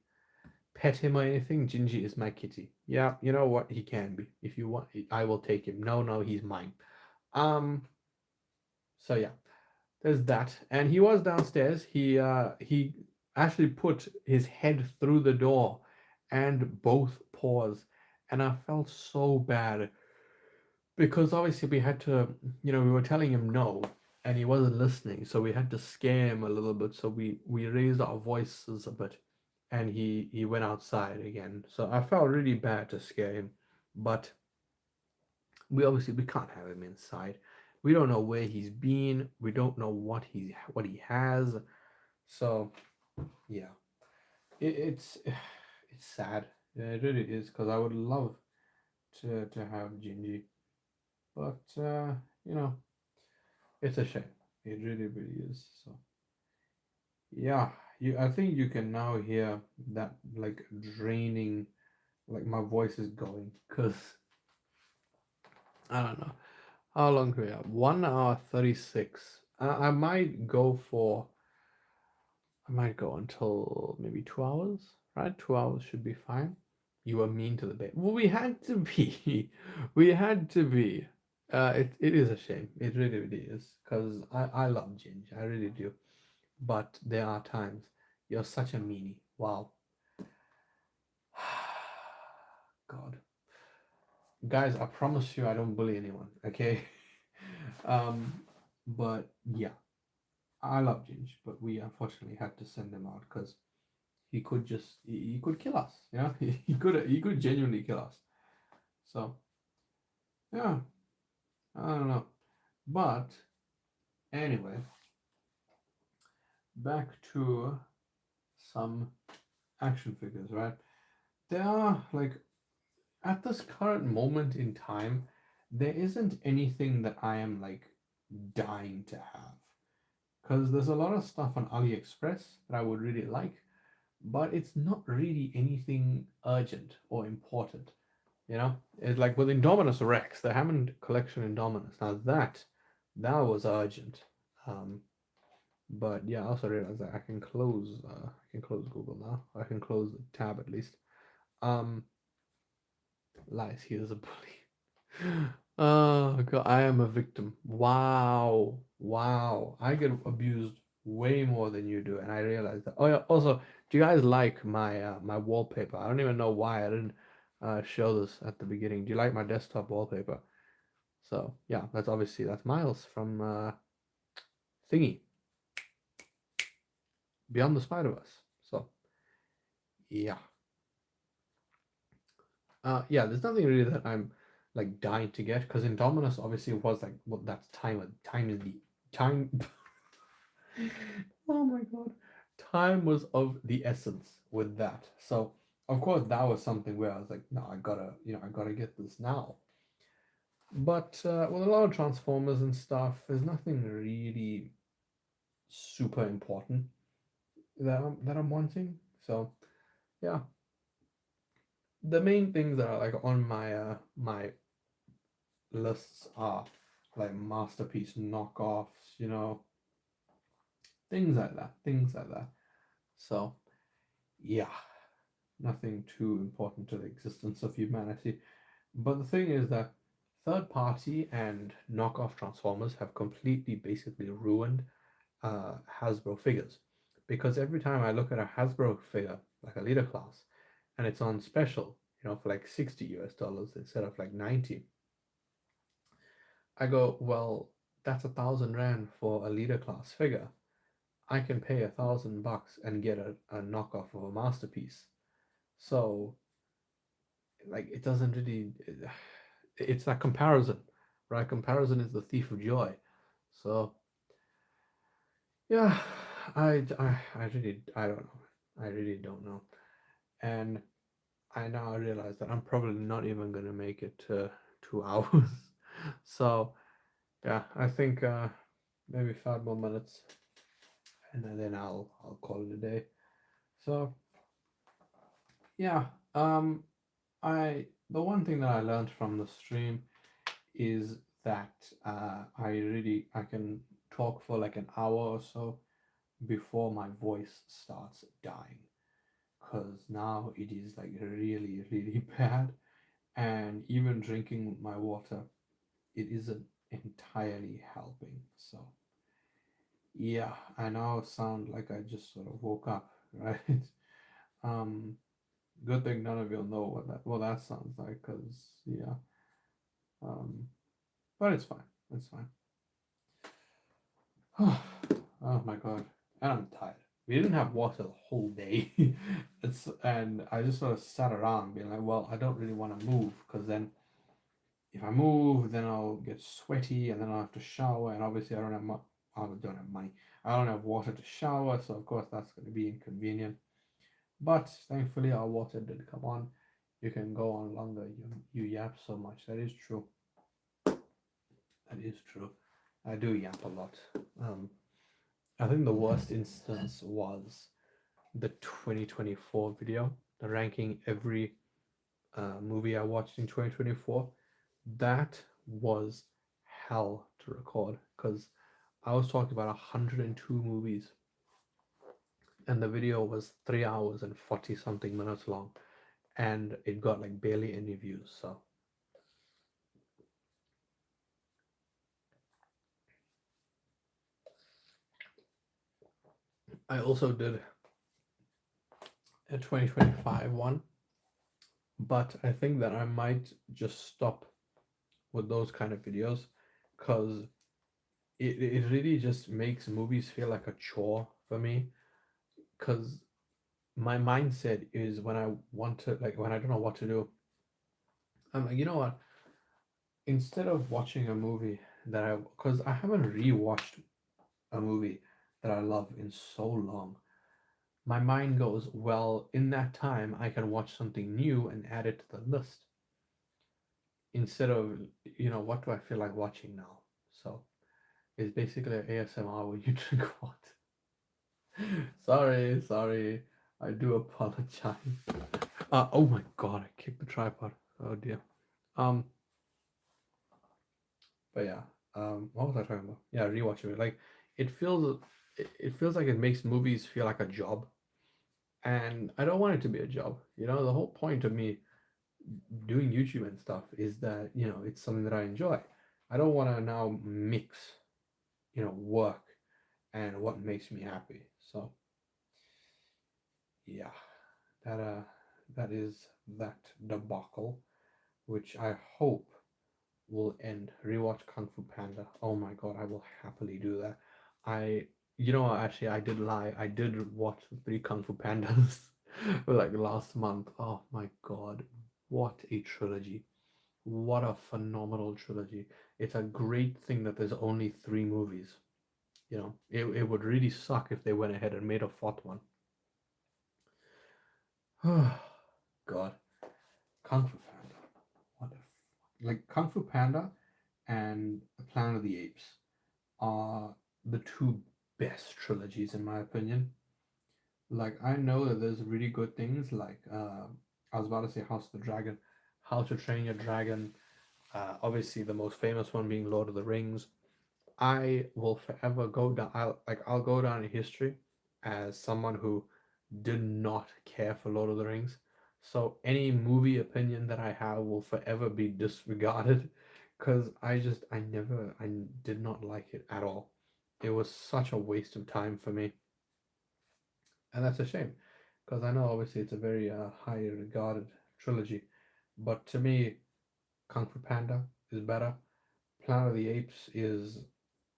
pet him or anything. Gingy is my kitty. Yeah, you know what? He can be. If you want, I will take him. No, no, he's mine. Um. So yeah, there's that. And he was downstairs. He actually put his head through the door, and both paws, and I felt so bad because obviously we had to, we were telling him no, and he wasn't listening, so we had to scare him a little bit. So we raised our voices a bit, and he went outside again. So I felt really bad to scare him, but we can't have him inside. We don't know where he's been. We don't know what he has. So yeah, it's it's sad. Yeah, it really is because I would love to have Gingy, but you know it's a shame. It really, really is. So yeah, I think you can now hear that like draining, like my voice is going because I don't know how long do we have. 1 hour 36. I might go for. I might go until maybe 2 hours. Right, 2 hours should be fine. You were mean to the baby. Well, we had to be. We had to be. It is a shame. It really, really is. Because I love Ginge. I really do. But there are times you're such a meanie. Wow. God. Guys, I promise you I don't bully anyone, okay? um but yeah, I love Ginge, but we unfortunately had to send him out because he could kill us, yeah? He could genuinely kill us. So yeah, I don't know. But anyway, back to some action figures, right? There are like at this current moment in time, there isn't anything that I am like dying to have. Because there's a lot of stuff on AliExpress that I would really like, but it's not really anything urgent or important. It's like with Indominus Rex, the Hammond collection Indominus. Now that was urgent. Um, but yeah, I also realized that I can close Google now. I can close the tab at least. Um, Lies, he is a bully. Oh god, I am a victim. Wow, wow. I get abused way more than you do, and I realize that. Oh yeah. Also, do you guys like my wallpaper? I don't even know why I didn't show this at the beginning. Do you like my desktop wallpaper? So yeah, that's Miles from Thingy Beyond the Spider Verse. So yeah, yeah. There's nothing really that I'm like dying to get because Indominus obviously was like what that's time is the time. Oh my god. Time was of the essence with that. So of course that was something where I was like, no, I gotta get this now. But with a lot of Transformers and stuff, there's nothing really super important that I'm wanting. So yeah, the main things that are like on my lists are like masterpiece knockoffs, things like that. So yeah, nothing too important to the existence of humanity. But the thing is that third party and knockoff Transformers have completely basically ruined Hasbro figures. Because every time I look at a Hasbro figure, like a leader class, and it's on special, for like $60 instead of like 90, I go, well, that's 1,000 rand for a leader class figure. I can pay $1,000 and get a knockoff of a masterpiece. So like it doesn't really it's that comparison, right? Comparison is the thief of joy. So yeah, I don't know. I really don't know. And I now realize that I'm probably not even gonna make it to 2 hours. So yeah, I think maybe 5 more minutes, and then I'll call it a day. So yeah, I the one thing that I learned from the stream is that I can talk for like an hour or so before my voice starts dying, because now it is like really, really bad. And even drinking my water, it isn't entirely helping. So, yeah, I now sound like I just sort of woke up, right? Um, Good thing none of you'll know what that sounds like, cause yeah. Um, but it's fine. It's fine. Oh my god, and I'm tired. We didn't have water the whole day. And I just sort of sat around being like, well, I don't really want to move, because then if I move, then I'll get sweaty, and then I'll have to shower, and obviously I don't have money. I don't have water to shower, so of course that's going to be inconvenient. But thankfully, our water did come on. You can go on longer. You yap so much. That is true. That is true. I do yap a lot. Um, I think the worst instance was the 2024 video, the ranking every movie I watched in 2024. That was hell to record, because I was talking about 102 movies, and the video was 3 hours and 40 something minutes long, and it got like barely any views. So I also did a 2025 one, but I think that I might just stop with those kind of videos, because it really just makes movies feel like a chore for me, because my mindset is when I want to, like, when I don't know what to do, I'm like, you know what, instead of watching a movie because I haven't rewatched a movie that I love in so long, my mind goes, well, in that time I can watch something new and add it to the list, instead of, what do I feel like watching now? So it's basically an ASMR where you drink water. Sorry, I do apologize. Oh my god, I kicked the tripod. Oh dear. Um, but yeah. What was I talking about? Yeah, rewatching it. Like, it feels like it makes movies feel like a job, and I don't want it to be a job. The whole point of me doing YouTube and stuff is that it's something that I enjoy. I don't want to now mix work and what makes me happy. So yeah, that uh that is that debacle, which I hope will end. Rewatch Kung Fu Panda. Oh my god, I will happily do that. I actually, I did lie. I did watch the three Kung Fu Pandas like last month. Oh my god, what a trilogy. What a phenomenal trilogy. It's a great thing that there's only three movies. It would really suck if they went ahead and made a fourth one. God, Kung Fu Panda. What like Kung Fu Panda and The Planet of the Apes are the two best trilogies in my opinion. Like, I know that there's really good things like I was about to say House of the Dragon, How to Train Your Dragon, obviously the most famous one being Lord of the Rings. I will forever go down. I'll go down in history as someone who did not care for Lord of the Rings. So any movie opinion that I have will forever be disregarded, because I did not like it at all. It was such a waste of time for me, and that's a shame, because I know obviously it's a very high regarded trilogy, but to me, Kung Fu Panda is better. Planet of the Apes is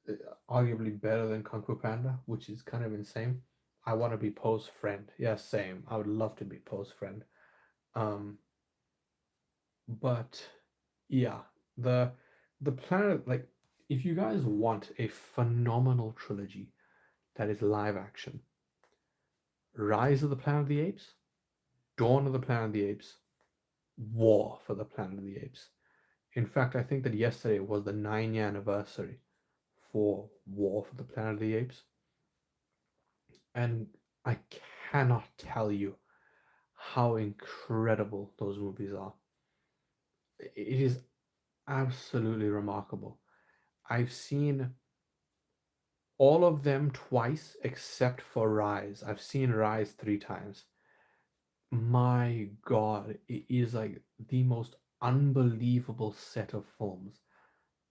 uh, arguably better than Kung Fu Panda, which is kind of insane. I want to be Poe's friend. Yeah, same. I would love to be Poe's friend. Um, but yeah, the the planet, like, if you guys want a phenomenal trilogy that is live action, Rise of the Planet of the Apes, Dawn of the Planet of the Apes, War for the Planet of the Apes. In fact, I think that yesterday was the 9-year anniversary for War for the Planet of the Apes, and I cannot tell you how incredible those movies are. It is absolutely remarkable. I've seen All of them twice except for Rise. I've seen Rise 3 times. My God, it is like the most unbelievable set of films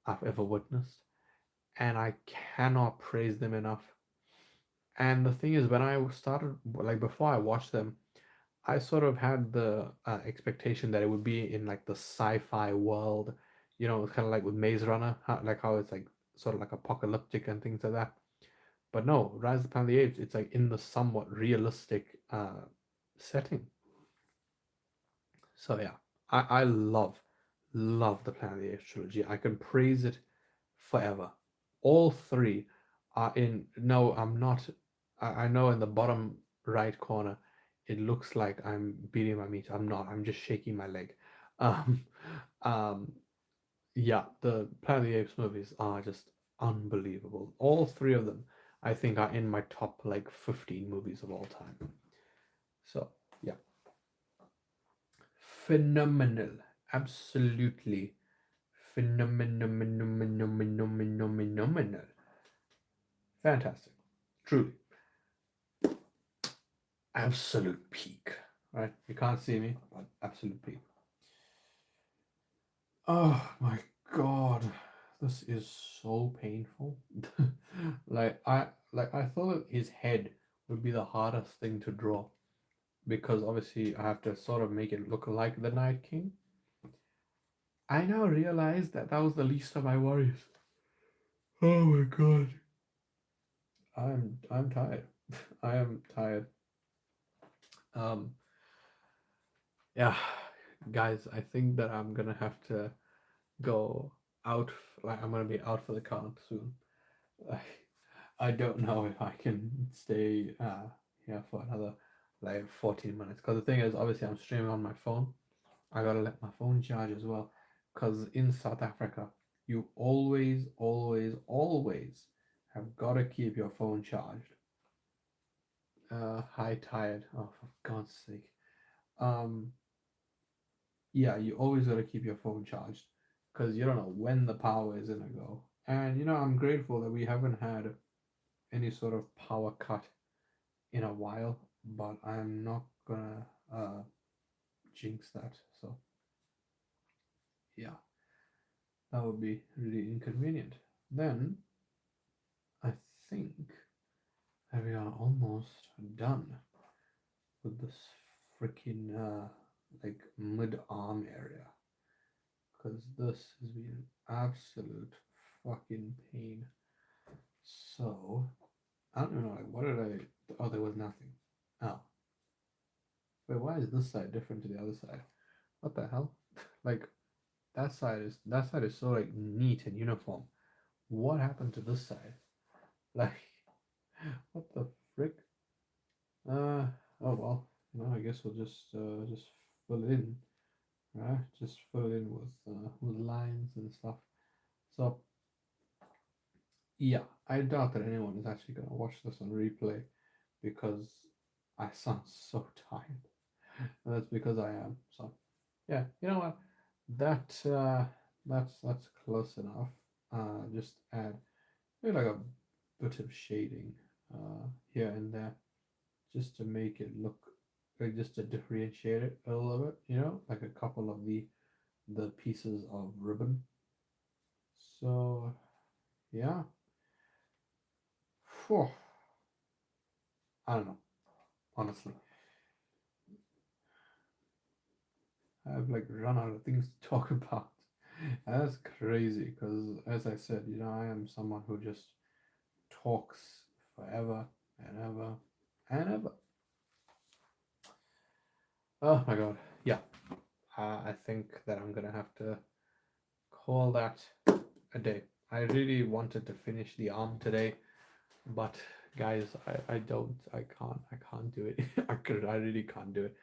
I've ever witnessed, and I cannot praise them enough. And the thing is, when I started, like before I watched them, I sort of had the expectation that it would be in like the sci-fi world, kind of like with Maze Runner, like how it's like sort of like apocalyptic and things like that. But no, Rise of the Planet of the Apes, it's like in the somewhat realistic setting. So yeah, I love the Planet of the Apes trilogy. I can praise it forever. All three are in. No, I'm not. I know in the bottom right corner, it looks like I'm beating my meat. I'm not. I'm just shaking my leg. Um, um, yeah, the Planet of the Apes movies are just unbelievable. All three of them, I think, are in my top like 15 movies of all time. So yeah, phenomenal, absolutely phenomenal, fantastic, truly, absolute peak. Right? You can't see me, but absolute peak. Oh my God, this is so painful. I thought his head would be the hardest thing to draw because obviously I have to sort of make it look like the Night King. I now realize that that was the least of my worries. Oh my God, I'm tired. I am tired. Um, yeah, guys, I think that I'm gonna have to go out. Like I'm gonna be out for the count soon. Like, I don't know if I can stay here for another like 14 minutes. Because the thing is, obviously, I'm streaming on my phone. I gotta let my phone charge as well. Because in South Africa, you always have gotta keep your phone charged. High tired. Oh, for God's sake. Um, yeah, you always gotta keep your phone charged because you don't know when the power is gonna go. And I'm grateful that we haven't had any sort of power cut in a while, but I'm not gonna jinx that. So yeah, that would be really inconvenient. Then I think that we are almost done with this freaking like mid arm area because this has been an absolute fucking pain. So I don't even know, like, what did I? Oh, there was nothing. Oh, wait, why is this side different to the other side? What the hell? Like, that side is so like neat and uniform. What happened to this side? Like, what the frick? Uh, oh well. I guess we'll just fill it in, right? Just fill it in with lines and stuff. So yeah, I doubt that anyone is actually gonna watch this on replay because I sound so tired. And that's because I am. So yeah, you know what? That's close enough. Just add maybe like a bit of shading here and there, just to make it look like, just to differentiate it a little bit. Like a couple of the pieces of ribbon. So yeah, Phew. I don't know. Honestly, I've like run out of things to talk about. And that's crazy because, as I said, I am someone who just talks forever and ever and ever. Oh my God. Yeah. I think that I'm gonna have to call that a day. I really wanted to finish the arm today, but guys, I don't, I can't do it. I really can't do it.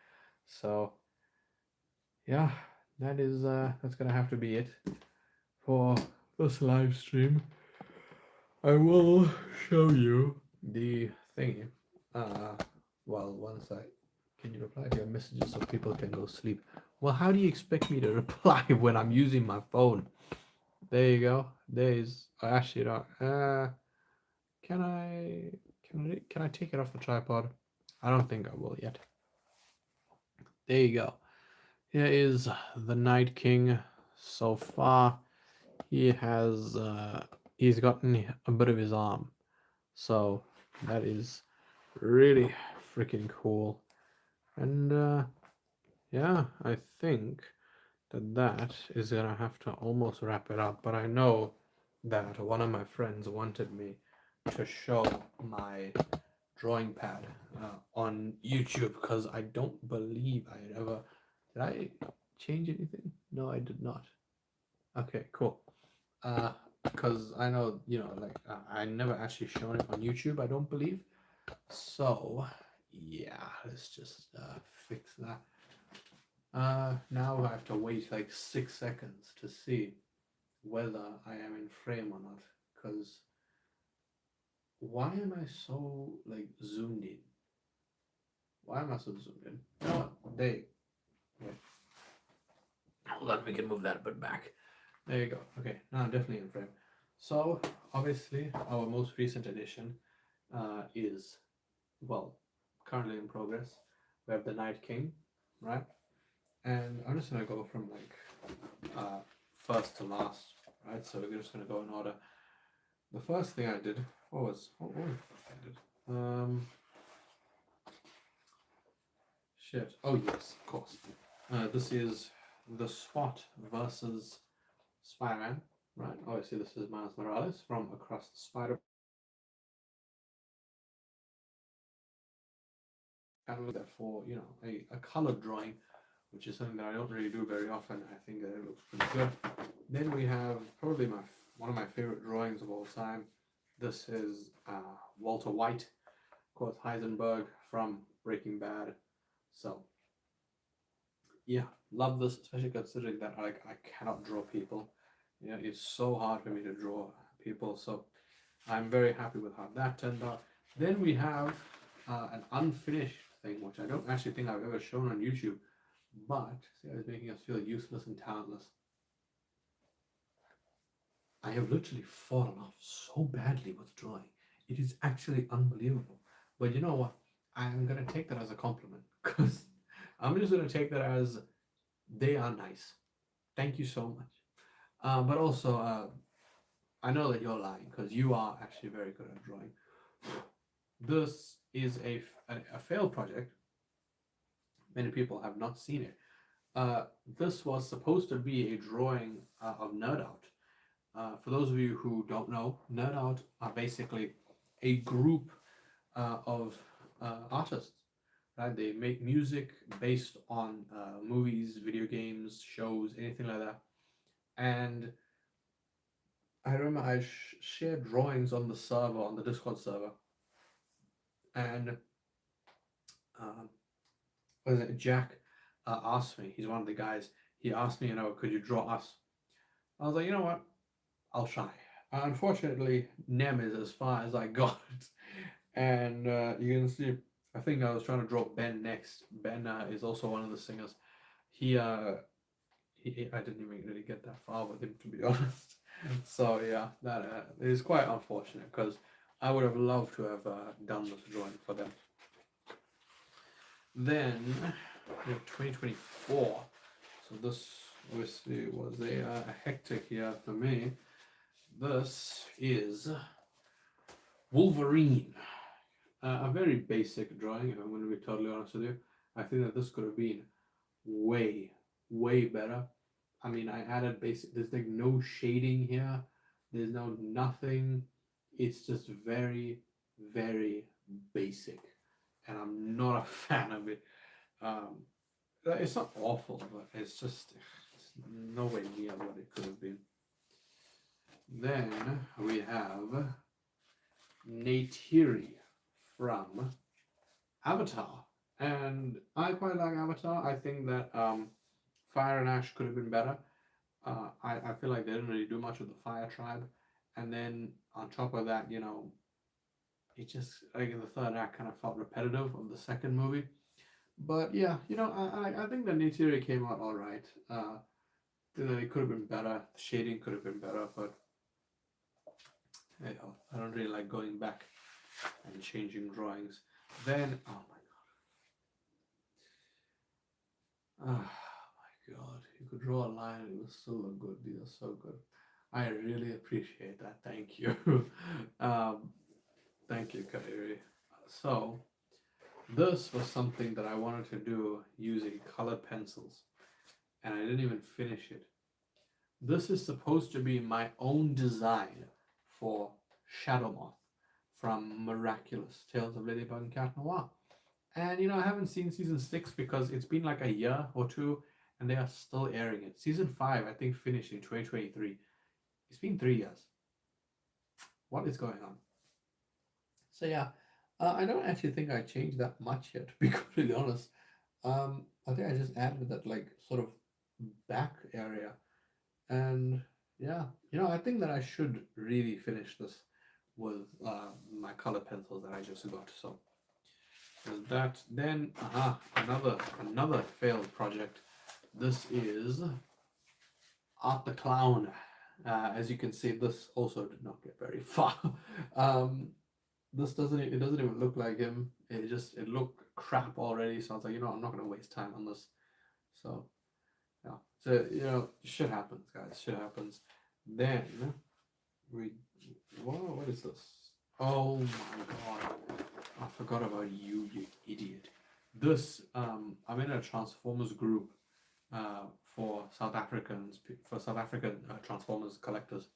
So yeah, that's gonna have to be it for this live stream. I will show you the thingy. Uh, well, once I can you reply to your messages so people can go sleep. Well, how do you expect me to reply when I'm using my phone? There you go. There's actually not. can I take it off the tripod? I don't think I will yet. There you go. Here is the Night King. So far, he's gotten a bit of his arm, so that is really freaking cool. And yeah, I think that is gonna have to almost wrap it up. But I know that one of my friends wanted me to show my drawing pad on YouTube because I don't believe I had ever. Did I change anything? No, I did not. Okay, cool. Because I know, like I never actually shown it on YouTube, I don't believe. So, yeah, let's just fix that. Now I have to wait like 6 seconds to see whether I am in frame or not. Because why am I so like zoomed in? Why am I so zoomed in? You know what? Wait. Hold on, we can move that a bit back. There you go. Okay, now I'm definitely in frame. So obviously our most recent edition is, well, currently in progress. We have the Night King, right? And I'm just gonna go from like first to last, right? So we're just gonna go in order. The first thing I did, what was the first thing I did? Shit. Oh yes, of course. This is the Spot versus Spider-Man, right? Obviously, this is Miles Morales from Across the Spider. And look at for a colored drawing, which is something that I don't really do very often. I think that it looks pretty good. Then we have probably one of my favorite drawings of all time. This is Walter White, of course, Heisenberg from Breaking Bad. So yeah, love this, especially considering that I cannot draw people. It's so hard for me to draw people. So I'm very happy with how that turned out. Then we have an unfinished thing, which I don't actually think I've ever shown on YouTube, but see, it's making us feel useless and talentless. I have literally fallen off so badly with drawing. It is actually unbelievable. But you know what? I'm gonna take that as a compliment because I'm just gonna take that as they are nice. Thank you so much. But also, I know that you're lying because you are actually very good at drawing. This is a failed project. Many people have not seen it. This was supposed to be a drawing of Nerd Out. For those of you who don't know, Nerd Out are basically a group of artists. Right? They make music based on movies, video games, shows, anything like that. And I remember I shared drawings on the server, on the Discord server, and was it Jack asked me. He's one of the guys. He asked me, could you draw us? I was like, you know what? I'll try. Unfortunately, Nem is as far as I got, and you can see. I think I was trying to draw Ben next. Ben is also one of the singers. He I didn't even really get that far with him, to be honest. So yeah, that is quite unfortunate because I would have loved to have done this drawing for them. Then we have 2024. So this obviously was a hectic year for me. This is Wolverine. A very basic drawing, if I'm going to be totally honest with you. I think that this could have been way, way better. I mean, I added basic, there's like no shading here. There's no nothing. It's just very, very basic. And I'm not a fan of it. It's not awful, but it's just nowhere near what it could have been. Then we have Neytiri from Avatar. And I quite like Avatar. I think that Fire and Ash could have been better. I feel like they didn't really do much with the Fire Tribe. And then on top of that, it just, like in the third act, kind of felt repetitive of the second movie. But yeah, I think that Neytiri came out all right. It could have been better. The shading could have been better, but you know, I don't really like going back and changing drawings. Then, oh my god, you could draw a line and it would still look good. These are so good. I really appreciate that. Thank you. um, thank you, Kairi. So, this was something that I wanted to do using colored pencils, and I didn't even finish it. This is supposed to be my own design for Shadow Moth from Miraculous Tales of Ladybug and Cat Noir. And I haven't seen season 6 because it's been like a year or two and they are still airing it. Season 5, I think, finished in 2023. It's been 3 years. What is going on? So, yeah, I don't actually think I changed that much yet, to be completely honest. I think I just added that, like, sort of back area. And yeah, I think that I should really finish this with my color pencils that I just got. So there's that. Then another failed project. This is Art the Clown. As you can see, this also did not get very far. This doesn't even look like him. It looked crap already. So I was like, I'm not gonna waste time on this. So yeah, so shit happens, guys. Shit happens. Then we, what is this? Oh my god, I forgot about you, you idiot. This I'm in a Transformers group for South African Transformers collectors,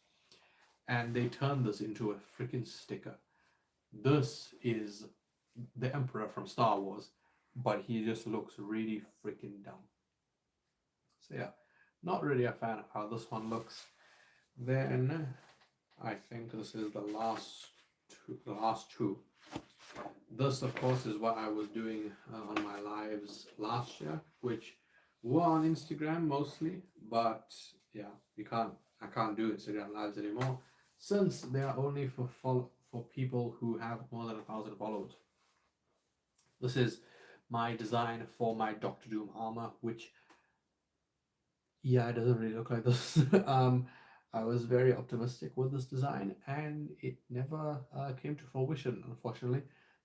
and they turned this into a freaking sticker. This is the Emperor from Star Wars, but he just looks really freaking dumb. So yeah, not really a fan of how this one looks. Then I think this is the last two. This, of course, is what I was doing on my lives last year, which were on Instagram mostly, but yeah, I can't do Instagram lives anymore since they are only for people who have more than 1,000 followers. This is my design for my Doctor Doom armor, which, yeah, it doesn't really look like this. I was very optimistic with this design, and it never came to fruition, unfortunately.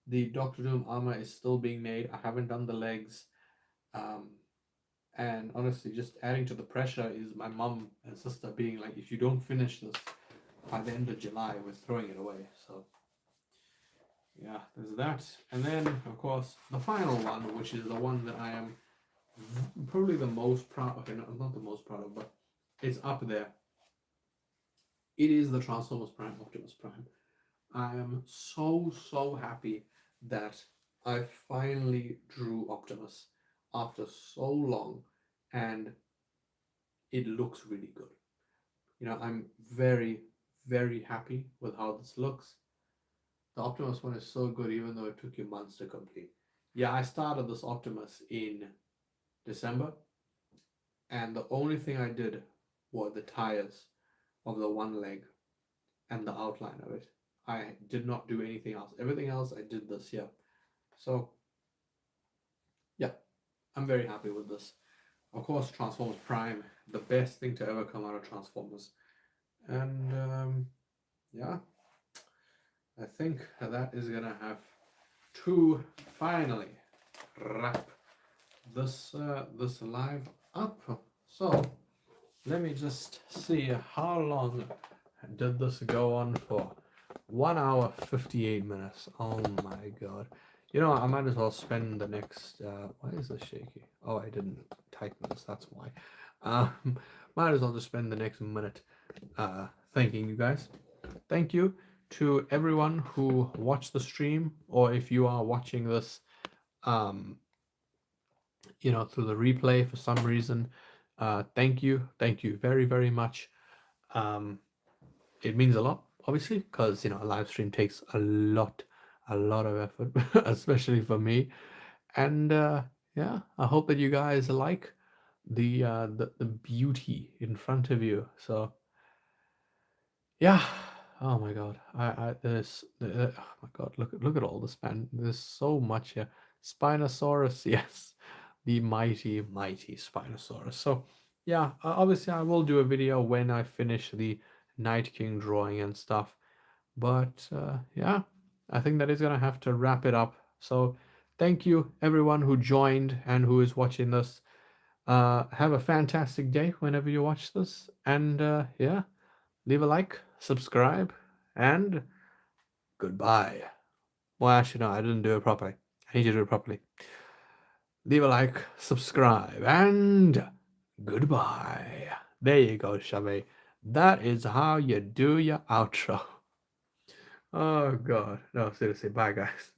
The Doctor Doom armor is still being made. I haven't done the legs. And honestly, just adding to the pressure is my mum and sister being like, if you don't finish this by the end of July, we're throwing it away. So, yeah, there's that. And then, of course, the final one, which is the one that I am probably the most proud of. Okay, not the most proud of, but it's up there. It is the Transformers Prime Optimus Prime. I am so happy that I finally drew Optimus after so long, and it looks really good. I'm very happy with how this looks. The Optimus one is so good, even though it took you months to complete. Yeah, I started this Optimus in December, and the only thing I did were the tires of the one leg and the outline of it. I did not do anything else. Everything else I did this year. So, yeah, I'm very happy with this. Of course, Transformers Prime, the best thing to ever come out of Transformers. And yeah, I think that is gonna have to finally wrap this live up. So let me just see how long did this go on for. 1 hour 58 minutes. Oh my god. I might as well spend the next why is this shaky? Oh, I didn't tighten this, that's why. Might as well just spend the next minute thanking you guys. Thank you to everyone who watched the stream, or if you are watching this through the replay for some reason. Thank you very much. It means a lot, obviously, because a live stream takes a lot of effort, especially for me. And yeah, I hope that you guys like the beauty in front of you. So yeah, oh my god, there's oh my god, look at all this, man. There's so much here. Spinosaurus, yes, the mighty Spinosaurus. So yeah, obviously I will do a video when I finish the Night King drawing and stuff. But yeah, I think that is gonna have to wrap it up. So thank you everyone who joined and who is watching this. Have a fantastic day whenever you watch this, and yeah, leave a like, subscribe, and goodbye. Well, actually, no, I didn't do it properly. I need you to do it properly. Leave a like, subscribe, and goodbye. There you go, Shabe. That is how you do your outro. Oh, God. No, seriously. Bye, guys.